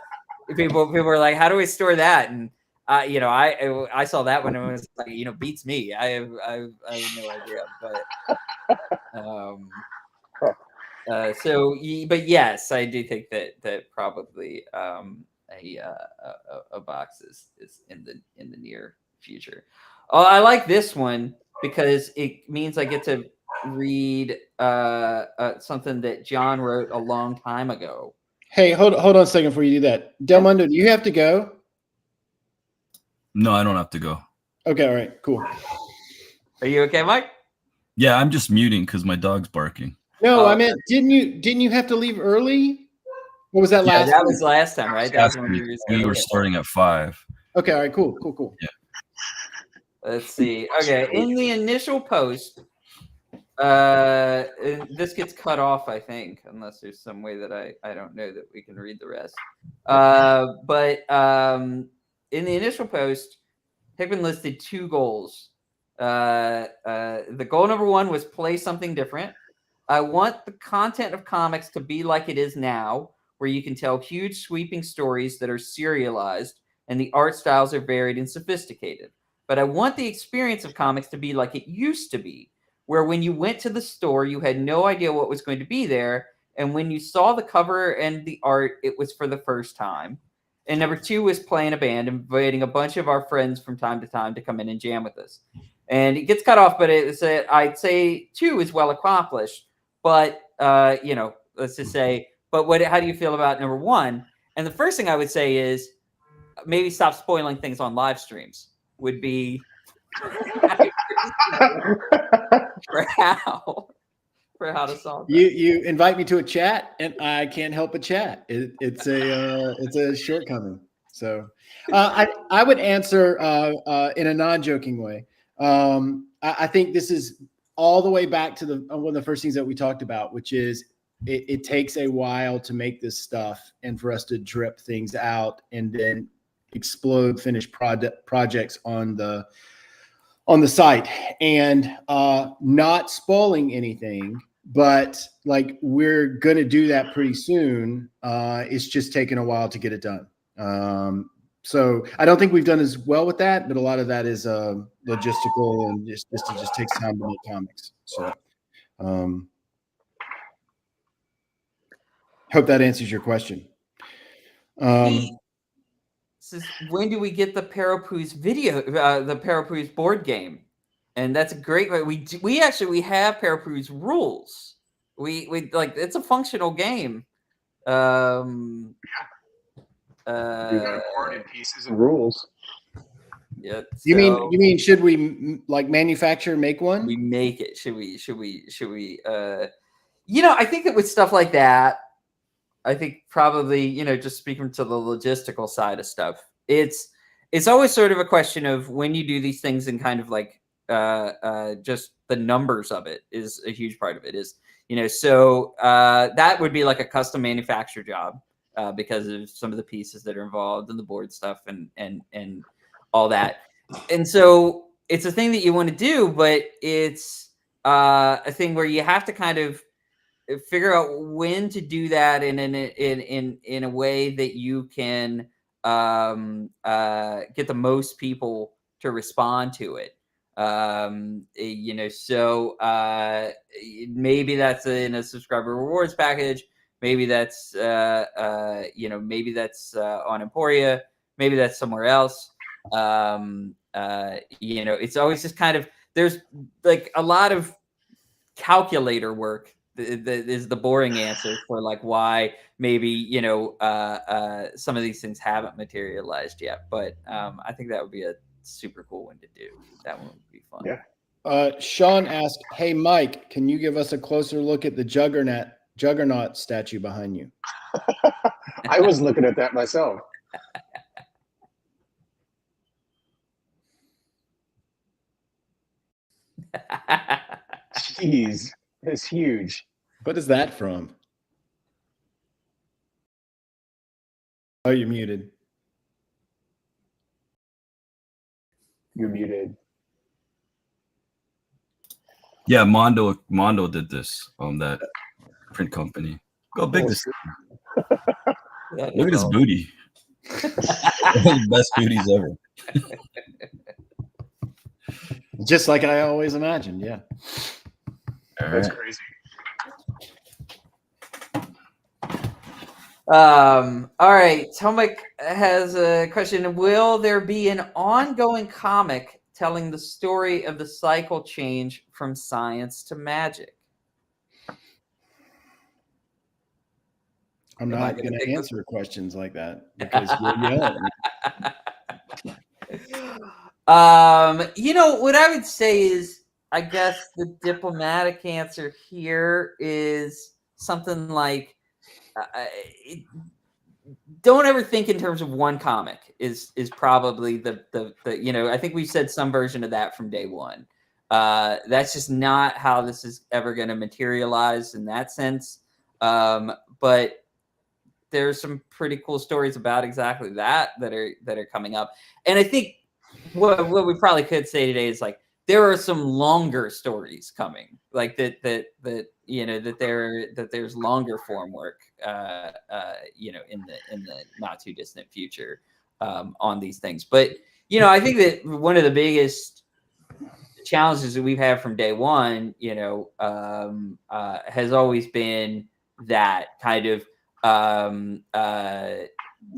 people were like, how do we store that? And I saw that one and it was like, beats me. I have no idea, but but yes, I do think that probably a box is in the near future. Oh, I like this one because it means I get to read something that John wrote a long time ago. Hey, hold on a second before you do that. Delmundo, do you have to go? No, I don't have to go. Okay, all right, cool. Are you okay, Mike? Yeah, I'm just muting because my dog's barking. No, I meant didn't you have to leave early? What was that last? Yeah, that was last time, right? That was when we were starting at 5. Okay, all right, cool. Yeah. Let's see. Okay, in the initial post, this gets cut off, I think, unless there's some way that I don't know that we can read the rest. But in the initial post, Hickman listed 2 goals. The goal number 1 was play something different. I want the content of comics to be like it is now, where you can tell huge sweeping stories that are serialized and the art styles are varied and sophisticated. But I want the experience of comics to be like it used to be, where when you went to the store, you had no idea what was going to be there. And when you saw the cover and the art, it was for the first time. And number 2 was playing a band, inviting a bunch of our friends from time to time to come in and jam with us. And it gets cut off, but I'd say 2 is well accomplished. But, let's just say, but how do you feel about number 1? And the first thing I would say is maybe stop spoiling things on live streams would be for how to solve that. You invite me to a chat and I can't help but chat. It's a shortcoming. So I would answer in a non-joking way. I think this is all the way back to one of the first things that we talked about, which is it takes a while to make this stuff and for us to drip things out and then explode finished projects on the site. And not spoiling anything, but like we're going to do that pretty soon. It's just taken a while to get it done. So I don't think we've done as well with that, but a lot of that is logistical and just takes time to make comics. So hope that answers your question. When do we get the Parapoos video, the Parapoos board game? And that's a great way. We have Parapoos rules. We like, it's a functional game. Important pieces and rules. Yeah. You mean should we like manufacture, make one? We make it. Should we? I think that with stuff like that, I think probably, just speaking to the logistical side of stuff, it's always sort of a question of when you do these things and kind of like just the numbers of it is a huge part of it is, so that would be like a custom manufacture job because of some of the pieces that are involved in the board stuff and all that. And so it's a thing that you want to do, but it's a thing where you have to kind of figure out when to do that in a way that you can get the most people to respond to it. So maybe that's in a subscriber rewards package. Maybe that's maybe that's on Emporia. Maybe that's somewhere else. It's always just kind of, there's like a lot of calculator work that is the boring answer for like why maybe some of these things haven't materialized yet. But I think that would be a super cool one to do. That one would be fun. Yeah. Sean asked, "Hey Mike, can you give us a closer look at the Juggernaut statue behind you?" I was looking at that myself. Jeez, it's huge. What is that from? Oh, you're muted. You're muted. Yeah, Mondo did this on that print company. Go big this. Look at his booty. Best booties ever. Just like I always imagined, yeah. That's crazy. All right. Tomek has a question. Will there be an ongoing comic telling the story of the cycle change from science to magic? I'm not going to answer questions like that because you're yelling. What I would say is, I guess the diplomatic answer here is something like, don't ever think in terms of one comic is probably the I think we've said some version of that from day one. That's just not how this is ever going to materialize in that sense. But there's some pretty cool stories about exactly that are coming up. And I think what we probably could say today is like, there are some longer stories coming, like that there's longer form work, in the not too distant future, on these things. But I think that one of the biggest challenges that we've had from day one, has always been that kind of,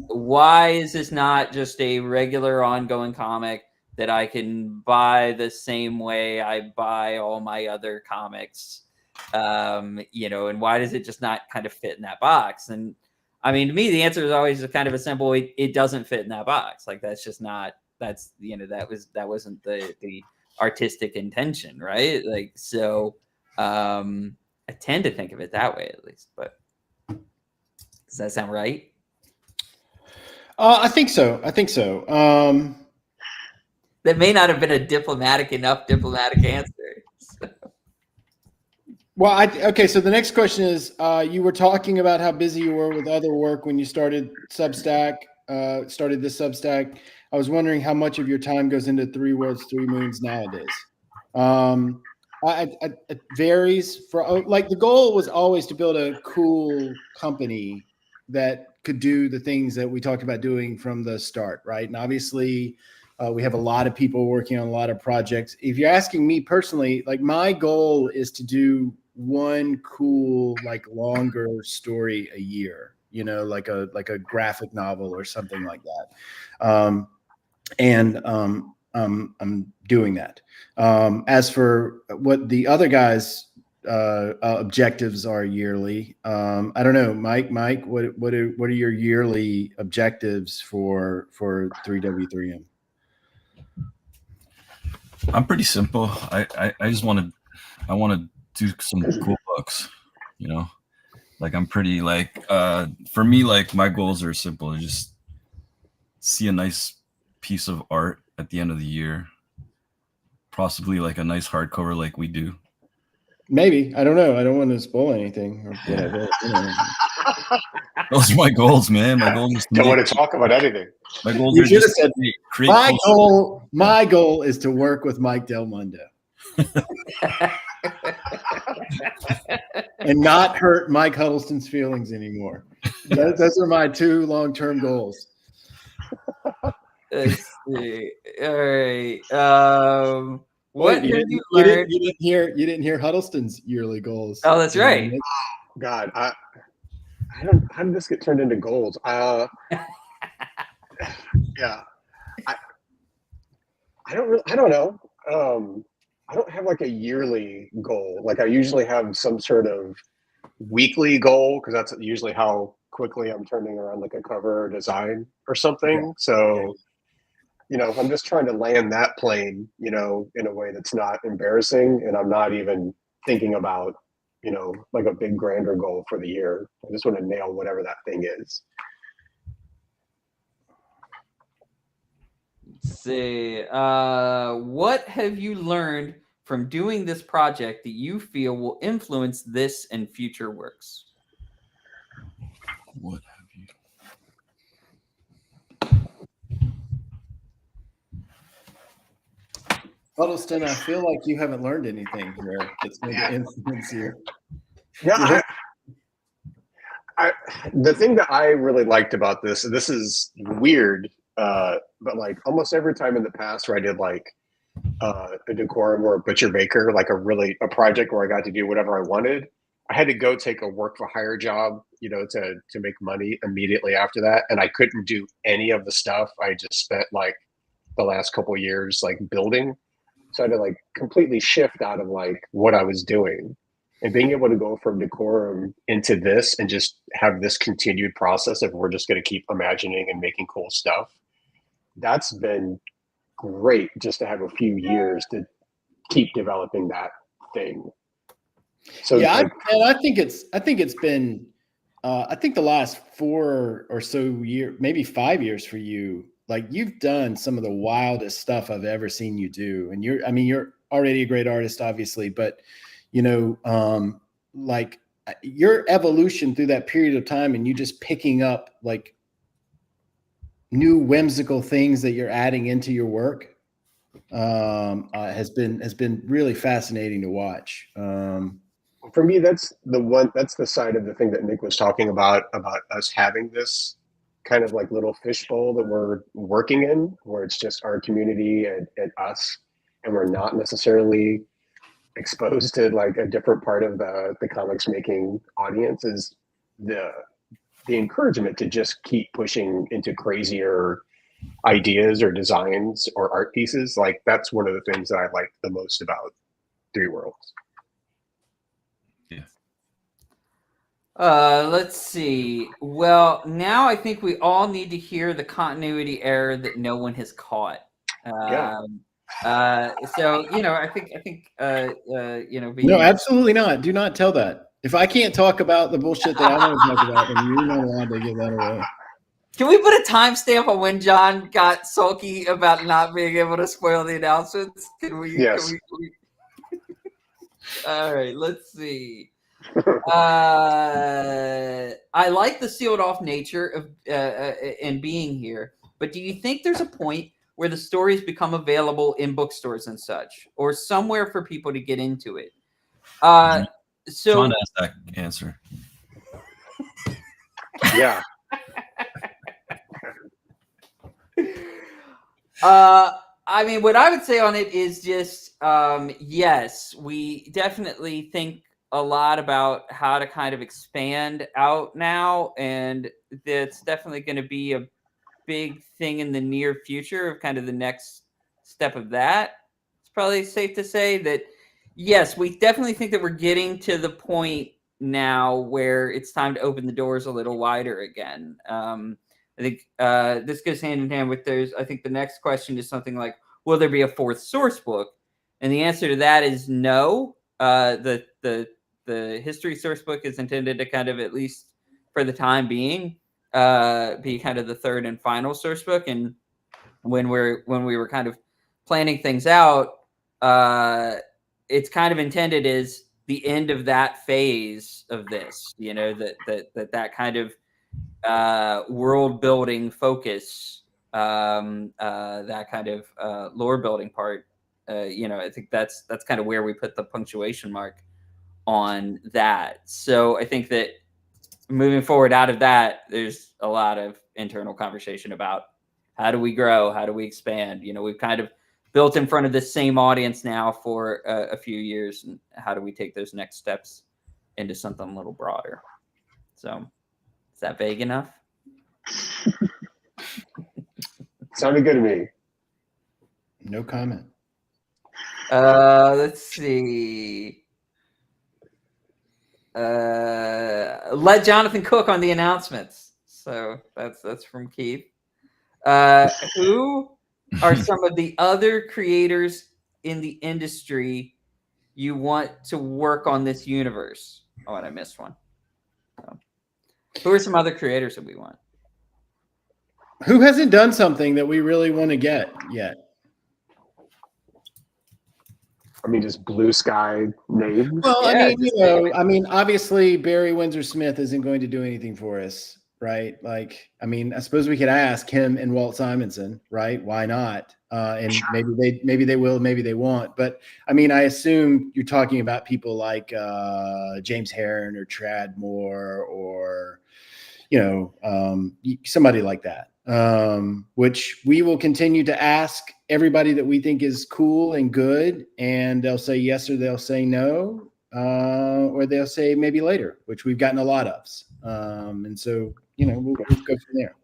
why is this not just a regular ongoing comic that I can buy the same way I buy all my other comics? And why does it just not kind of fit in that box? And I mean, to me, the answer is always kind of a simple, it doesn't fit in that box. Like, that's just not, that wasn't the artistic intention, right? Like, so I tend to think of it that way, at least. But does that sound right? I think so. That may not have been a diplomatic answer. So. Well, okay. So the next question is, you were talking about how busy you were with other work when you started Substack, started this Substack. I was wondering how much of your time goes into 3 Worlds, 3 Moons nowadays. It varies. Like, the goal was always to build a cool company that could do the things that we talked about doing from the start, right? And obviously, we have a lot of people working on a lot of projects. If you're asking me personally, like, my goal is to do one cool, like, longer story a year, like a graphic novel or something like that. I'm doing that. As for what the other guys' objectives are yearly, I don't know, Mike, what are your yearly objectives for 3W3M? I'm pretty simple. I just want to do some cool books, like, I'm pretty, like, for me, like, my goals are simple. To just see a nice piece of art at the end of the year, possibly like a nice hardcover like we do. Maybe. I don't know. I don't want to spoil anything or whatever. Those are my goals, man. My goals is don't want to talk about anything. My goals are just said, my goal is to work with Mike Del Mundo. and not hurt Mike Huddleston's feelings anymore. Those are my 2 long-term goals. Let's see. All right. What you did you learn? You didn't hear Huddleston's yearly goals. Oh, that's right. God, how did this get turned into goals? Yeah, I don't know. I don't have like a yearly goal. Like I usually have some sort of weekly goal because that's usually how quickly I'm turning around like a cover design or something. Yeah. So, I'm just trying to land that plane, in a way that's not embarrassing, and I'm not even thinking about, like a big grander goal for the year. I just want to nail whatever that thing is. Let's see. What have you learned from doing this project that you feel will influence this and future works? What have you? Huddleston, I feel like you haven't learned anything here that's going to influence you. Yeah, the thing that I really liked about this is weird, but like almost every time in the past where I did like a decorum or a butcher baker, like a project where I got to do whatever I wanted, I had to go take a work for hire job, to make money immediately after that, and I couldn't do any of the stuff I just spent like the last couple of years like building. So I had to like completely shift out of like what I was doing, and being able to go from decorum into this and just have this continued process of we're just going to keep imagining and making cool stuff. That's been great, just to have a few years to keep developing that thing. So yeah, I think it's been I think the last 4 or so years, maybe 5 years for you, like you've done some of the wildest stuff I've ever seen you do. And you're already a great artist, obviously, but like your evolution through that period of time and you just picking up like new whimsical things that you're adding into your work has been really fascinating to watch. For me, that's the side of the thing that Nick was talking about us having this kind of like little fishbowl that we're working in, where it's just our community and us, and we're not necessarily exposed to like a different part of the comics making audience. Is the encouragement to just keep pushing into crazier ideas or designs or art pieces. Like that's one of the things that I like the most about Three Worlds. Let's see. Well, now I think we all need to hear the continuity error that no one has caught. So I think no, absolutely not. Do not tell that. If I can't talk about the bullshit that I want to talk about, then you're not allowed to give that away. Can we put a timestamp on when John got sulky about not being able to spoil the announcements? Yes. Can we... All right, let's see. I like the sealed off nature of and being here, but do you think there's a point where the stories become available in bookstores and such, or somewhere for people to get into it? So John asked that answer. Yeah. I mean, what I would say on it is just yes, we definitely think a lot about how to kind of expand out now, and that's definitely going to be a big thing in the near future of kind of the next step of that. It's probably safe to say that yes, we definitely think that we're getting to the point now where it's time to open the doors a little wider again. I think this goes hand in hand with I think the next question is something like, will there be a 4th source book? And the answer to that is no. The history source book is intended to kind of, at least for the time being, be kind of the 3rd and final source book. And when we were kind of planning things out, it's kind of intended as the end of that phase of this. That kind of world building focus, that kind of lore building part I think that's kind of where we put the punctuation mark on that. So I think that moving forward out of that, there's a lot of internal conversation about how do we grow, how do we expand. We've kind of built in front of this same audience now for a few years, and how do we take those next steps into something a little broader? So is that vague enough? Sounded good to me. No comment. Let's see. Let Jonathan cook on the announcements. So that's from Keith. Who are some of the other creators in the industry you want to work on this universe? Oh, and I missed one. So, who are some other creators that we want? Who hasn't done something that we really want to get yet? I mean, just blue sky names. Well, Yeah, I mean, obviously Barry Windsor Smith isn't going to do anything for us, right? Like, I mean, I suppose we could ask him and Walt Simonson, right? Why not? And Sure. maybe they will, maybe they won't. But I mean, I assume you're talking about people like James Heron or Trad Moore or somebody like that. Which we will continue to ask everybody that we think is cool and good, and they'll say yes or they'll say no, or they'll say maybe later, which we've gotten a lot of. And so, we'll go from there.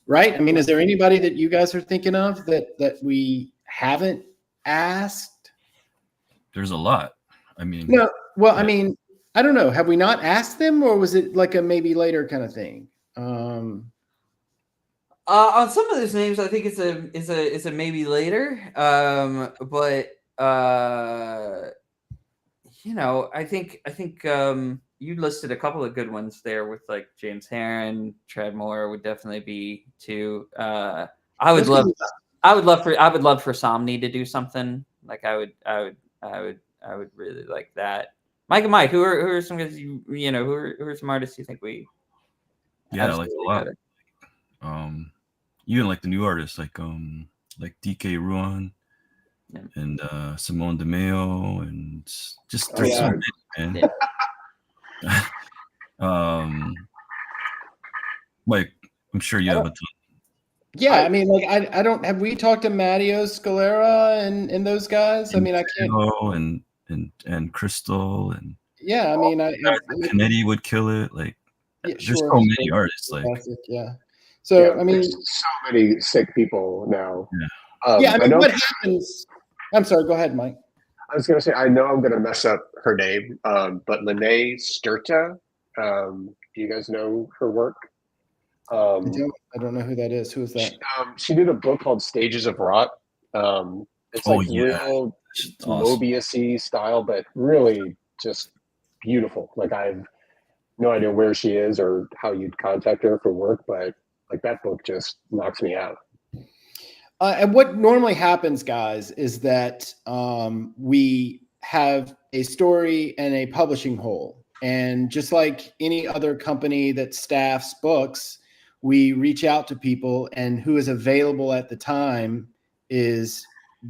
Right? I mean, is there anybody that you guys are thinking of that we haven't asked? There's a lot. I mean, no. Well, yeah. I mean, I don't know. Have we not asked them, or was it like a maybe later kind of thing? On some of those names, I think it's a maybe later. But I think you listed a couple of good ones there with like James Heron, Trad Moore would definitely be two. I would love for Somni to do something. Like I would really like that. Mike, who are some guys who are some artists you think we? Yeah, I like a lot. Even like the new artists like DK Ruan and Simone DeMeo and just there's so many, man. Like I'm sure you have a ton. Yeah, I mean, like I don't have we talked to Matteo Scalera and those guys? I mean, I can't. And Crystal and yeah, I mean, Kennedy would kill it. Like there's so many artists. Like yeah. So I mean, there's so many sick people now. Yeah. I mean, what happens? I'm sorry. Go ahead, Mike. I was going to say I know I'm going to mess up her name, but Lene Sturta. Do you guys know her work? I don't know who that is. Who is that? She did a book called Stages of Rot. It's like real Mobius-y style, but really just beautiful. Like I have no idea where she is or how you'd contact her for work, but like that book just knocks me out. And what normally happens, guys, is that we have a story and a publishing hole. And just like any other company that staffs books, we reach out to people, and who is available at the time is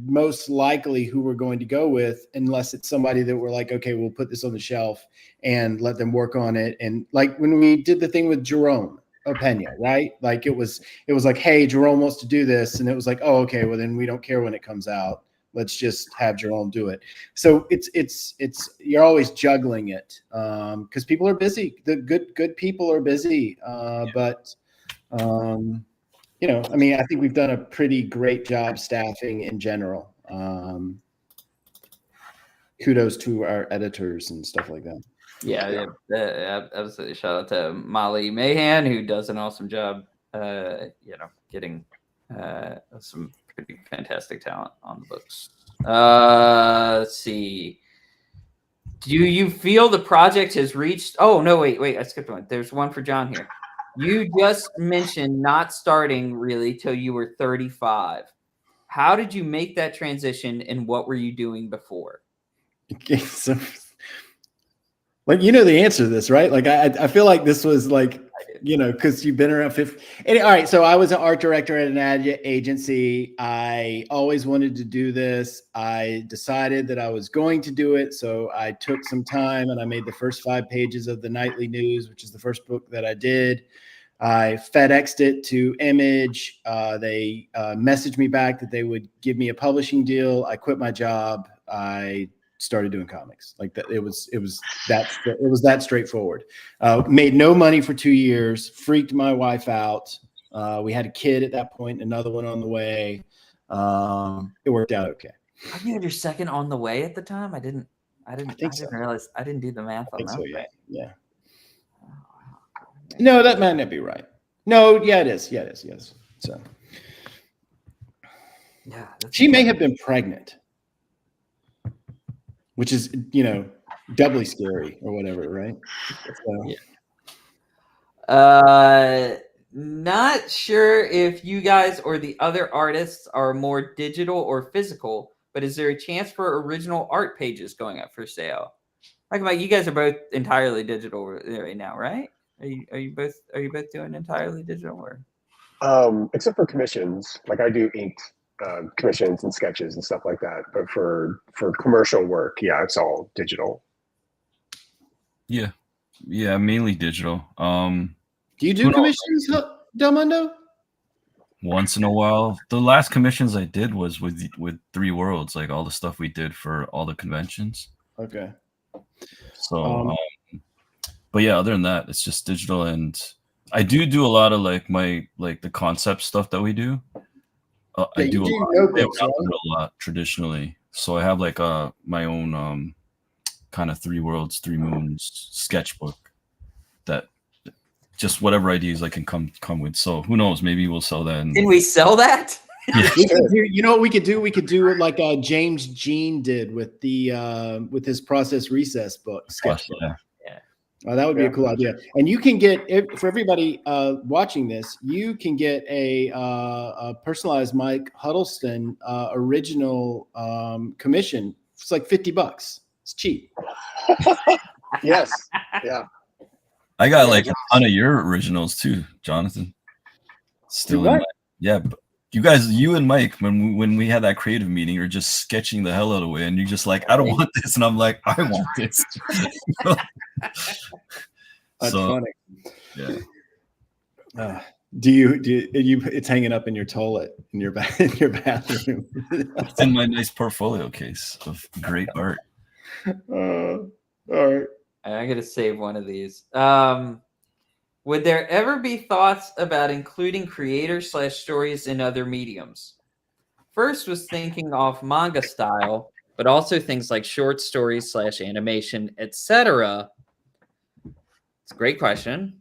most likely who we're going to go with, unless it's somebody that we're like, okay, we'll put this on the shelf and let them work on it. And like when we did the thing with Jerome Opeña, right? Like it was like, hey, Jerome wants to do this. And it was like, oh, okay, well then we don't care when it comes out. Let's just have Jerome do it. So it's you're always juggling it because people are busy. The good people are busy. But I mean, I think we've done a pretty great job staffing in general. Kudos to our editors and stuff like that. Yeah, absolutely. Shout out to Molly Mahan, who does an awesome job, getting some pretty fantastic talent on the books. Let's see. Do you feel the project has reached? Oh, no, wait. I skipped one. There's one for John here. You just mentioned not starting really till you were 35. How did you make that transition, and what were you doing before? Okay, so like the answer to this, right? Like I feel like this was like you know, because you've been around 50. All right, so I was an art director at an ad agency. I always wanted to do this. I decided that I was going to do it, so I took some time and I made the first 5 pages of the Nightly News, which is the first book that I did. I FedExed it to Image. They messaged me back that they would give me a publishing deal. I quit my job. I started doing comics. Like that. It was that straightforward. Made no money for 2 years. Freaked my wife out. We had a kid at that point, another one on the way. It worked out okay. You had your second on the way at the time. I didn't realize. I didn't do the math on that. So, yeah. No, that might not be right. No, yeah, it is. Yeah, it is. Yes. So, yeah, she may have been pregnant, which is, you know, doubly scary or whatever, right? So. Yeah. Not sure if you guys or the other artists are more digital or physical, but is there a chance for original art pages going up for sale? Like you guys are both entirely digital right now, right? Are you both doing entirely digital or? Except for commissions, like I do inked commissions and sketches and stuff like that. But for commercial work, yeah, it's all digital. Yeah, mainly digital. Do you do commissions, Del Mundo? Once in a while. The last commissions I did was with Three Worlds, like all the stuff we did for all the conventions. Okay. So, but yeah, other than that, it's just digital, and I do a lot of the concept stuff that we do. I do a lot traditionally. So I have like my own kind of Three Worlds, Three Moons sketchbook that just whatever ideas I can come with. So who knows? Maybe we'll sell that. Can we sell that? Yeah. You know what we could do? We could do it like James Jean did with the with his Process Recess book. Sketchbook. Yeah. That would be a cool idea. And you can get, for everybody watching this, you can get a personalized Mike Huddleston original commission. It's like $50. It's cheap. Yes. Yeah. I got like a ton of your originals too, Jonathan. Still, yeah. But you and Mike, when we had that creative meeting, you're just sketching the hell out of it, and you're just like, I don't want this, and I'm like, I want this. That's funny. Yeah. Do you? It's hanging up in your toilet in your bathroom. It's in my nice portfolio case of great art. All right. I gotta save one of these. Would there ever be thoughts about including creators/stories in other mediums? First was thinking off manga style, but also things like short stories/animation, etc. It's a great question.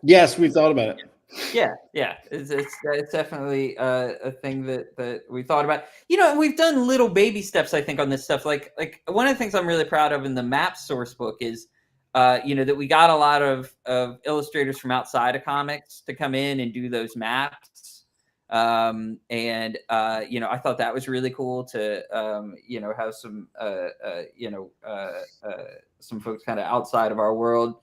Yes, we've thought about it. Yeah. It's definitely a thing that we thought about. You know, we've done little baby steps, I think, on this stuff. Like one of the things I'm really proud of in the map source book is, you know, that we got a lot of illustrators from outside of comics to come in and do those maps. And you know, I thought that was really cool to, you know, have some, you know, some folks kind of outside of our world.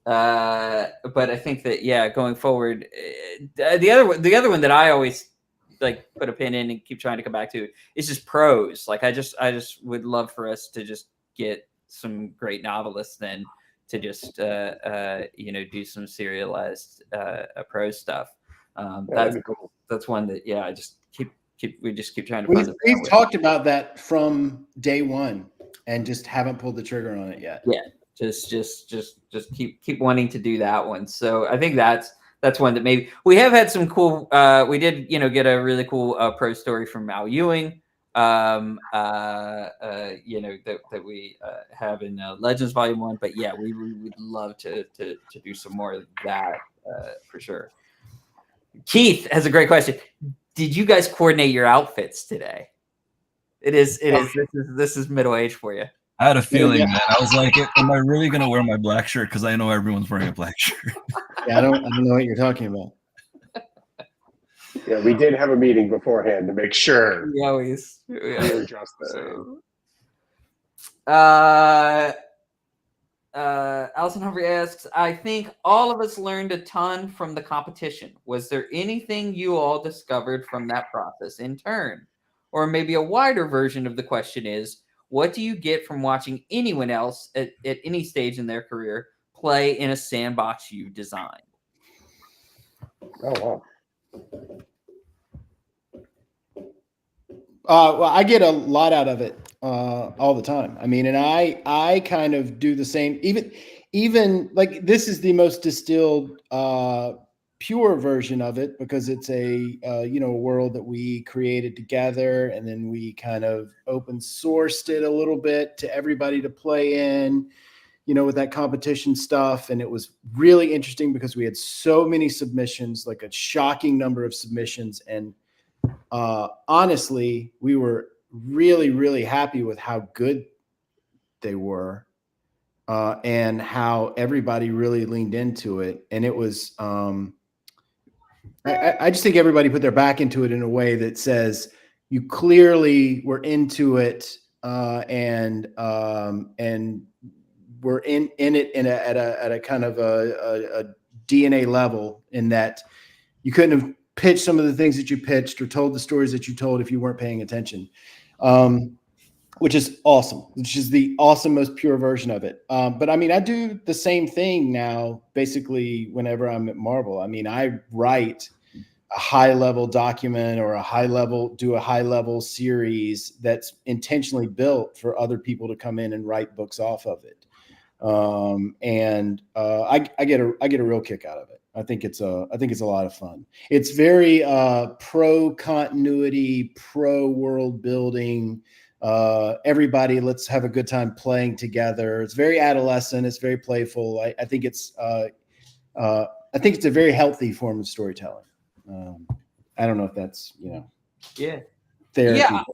But I think that, yeah, going forward, the other one that I always like put a pin in and keep trying to come back to is just prose. Like I just would love for us to just get some great novelists then to just you know, do some serialized prose stuff. That's cool. That's one that, yeah, I just we keep trying to find. We've talked about that from day one and just haven't pulled the trigger on it yet. Yeah. Just keep wanting to do that one. So I think that's one that maybe we have had some cool. We did, you know, get a really cool prose story from Mal Ewing. You know, that we have in Legends Volume 1. But yeah, we would love to do some more of that for sure. Keith has a great question. Did you guys coordinate your outfits today? It is. This is middle age for you. I had a feeling, man. I was like, am I really going to wear my black shirt? Because I know everyone's wearing a black shirt. Yeah, I don't know what you're talking about. Yeah, we did have a meeting beforehand to make sure. We always we were dressed the same. Allison Humphrey asks, I think all of us learned a ton from the competition. Was there anything you all discovered from that process in turn? Or maybe a wider version of the question is, what do you get from watching anyone else at any stage in their career play in a sandbox you designed? Oh, wow. Well, I get a lot out of it all the time. I mean, and I kind of do the same. Even like this is the most distilled, pure version of it because it's a world that we created together, and then we kind of open sourced it a little bit to everybody to play in. With that competition stuff. And it was really interesting because we had so many submissions, like a shocking number of submissions. And honestly, we were really, really happy with how good they were and how everybody really leaned into it. And it was, I just think everybody put their back into it in a way that says you clearly were into it and we're in it at a kind of a DNA level, in that you couldn't have pitched some of the things that you pitched or told the stories that you told if you weren't paying attention, which is awesome, which is the awesome, most pure version of it. But I mean, I do the same thing now, basically, whenever I'm at Marvel. I mean, I write a high level document or a high level series that's intentionally built for other people to come in and write books off of it. I get a real kick out of it. I think it's a lot of fun. It's very pro continuity, pro world building. Everybody, let's have a good time playing together. It's very adolescent. It's very playful. I think it's a very healthy form of storytelling. I don't know if that's therapy. Yeah,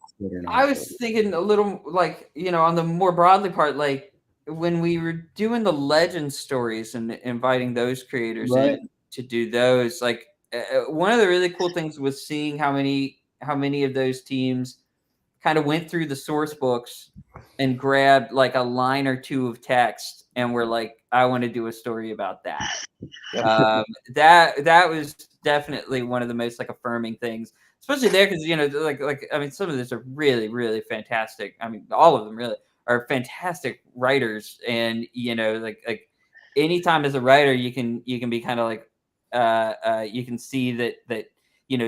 I was thinking a little like on the more broadly part, like when we were doing the legend stories and inviting those creators in to do those, like one of the really cool things was seeing how many of those teams kind of went through the source books and grabbed like a line or two of text and were like, I want to do a story about that. That was definitely one of the most like affirming things, especially there, because like I mean, some of these are really, really fantastic. I mean, all of them really are fantastic writers, and like anytime as a writer, you can be kind of like you can see that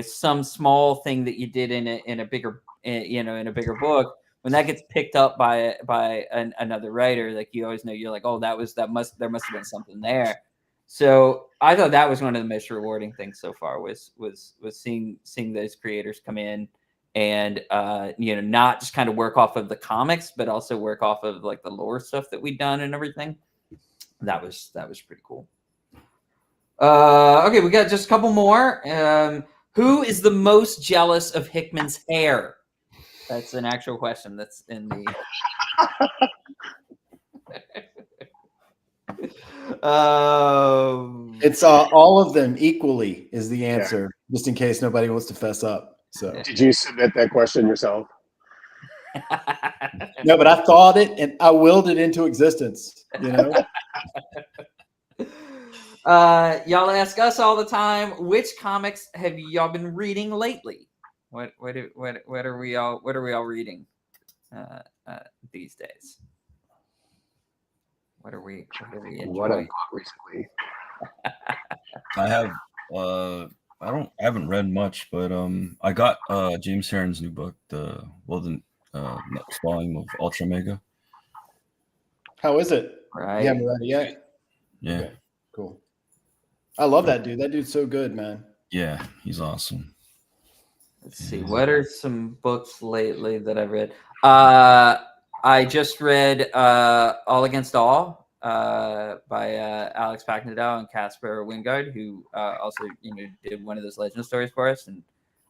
some small thing that you did in a bigger book, when that gets picked up by another writer, like you always know, you're like, oh, there must have been something there. So I thought that was one of the most rewarding things so far was seeing those creators come in and not just kind of work off of the comics, but also work off of like the lore stuff that we've done and everything. That was pretty cool. Okay, we got just a couple more. Who is the most jealous of Hickman's hair? That's an actual question that's in the it's all of them equally is the answer, just in case nobody wants to fess up. So did you submit that question yourself? No, but I thought it and I willed it into existence, Y'all ask us all the time, which comics have y'all been reading lately? What are we all reading these days? What are we enjoying? What I got recently. I haven't read much, but I got James Herron's new book, the next volume of Ultra Mega. How is it? Right. You haven't read it yet? Yeah. Okay, cool. I love that dude. That dude's so good, man. Yeah, he's awesome. Let's see. What are some books lately that I've read? I just read All Against All by Alex Packnadell and Casper Wingard, who also did one of those legend stories for us, and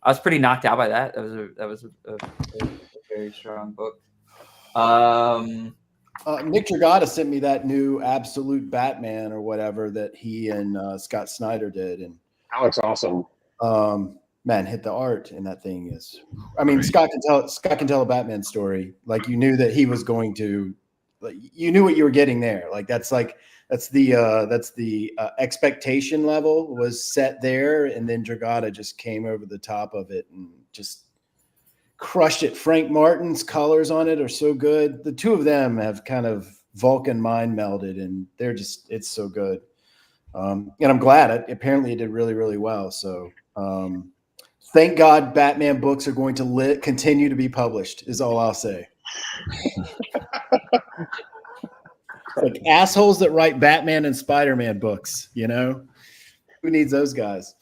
I was pretty knocked out by that. That was a very strong book. Nick Dragata sent me that new Absolute Batman or whatever that he and Scott Snyder did, and Alex, awesome. Man, hit the art in that thing is. I mean, Scott can tell a Batman story. Like you knew that he was going to you knew what you were getting there. Like that's the expectation level was set there, and then Dragata just came over the top of it and just crushed it. Frank Martin's colors on it are so good. The two of them have kind of Vulcan mind melded, and it's so good. And I'm glad. Apparently it did really, really well. So thank God Batman books are going to continue to be published is all I'll say. Like assholes that write Batman and Spider-Man books, who needs those guys?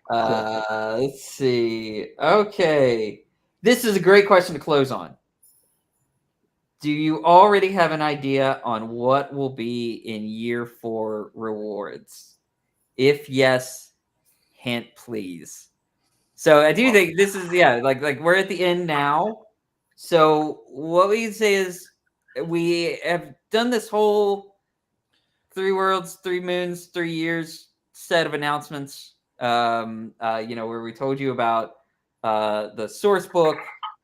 Let's see. Okay. This is a great question to close on. Do you already have an idea on what will be in year 4 rewards? If yes, hint please. So I do think this is, like we're at the end now. So what we can say is we have done this whole 3 worlds, 3 moons, 3 years set of announcements. Where we told you about the source book,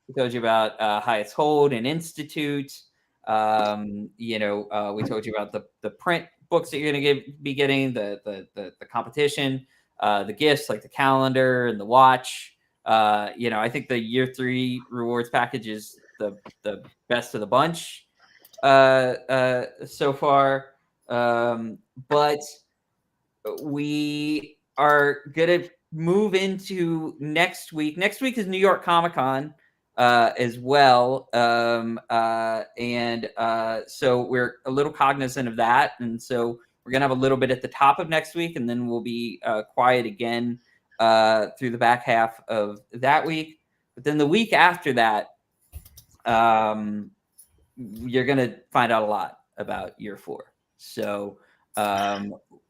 we told you about Highest Hold and Institute. We told you about the print books that you're going to be getting, the competition, the gifts like the calendar and the watch. I think the year 3 rewards package is the best of the bunch so far. But we are going to move into next week. Next week is New York Comic-Con as well. So we're a little cognizant of that. And so we're going to have a little bit at the top of next week, and then we'll be quiet again through the back half of that week. But then the week after that, you're going to find out a lot about year 4. So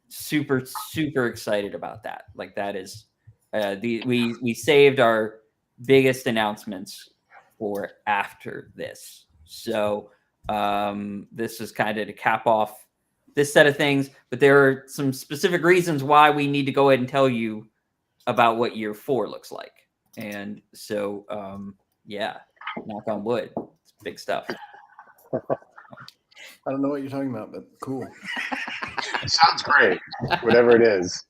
super, super excited about that. Like that is we saved our biggest announcements for after this. So this is kind of to cap off this set of things, but there are some specific reasons why we need to go ahead and tell you about what year 4 looks like. And so, knock on wood. It's big stuff. I don't know what you're talking about, but cool. It sounds great, whatever it is.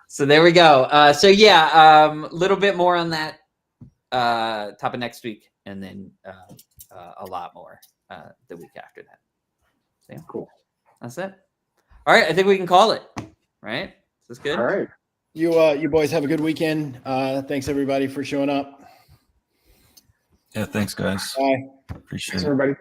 So there we go. A little bit more on that top of next week, and then a lot more the week after that. So, yeah. Cool. That's it. All right, I think we can call it. Right? Is this good? All right. You boys have a good weekend. Thanks everybody for showing up. Yeah, thanks guys. Bye. Appreciate Thanks, it. everybody.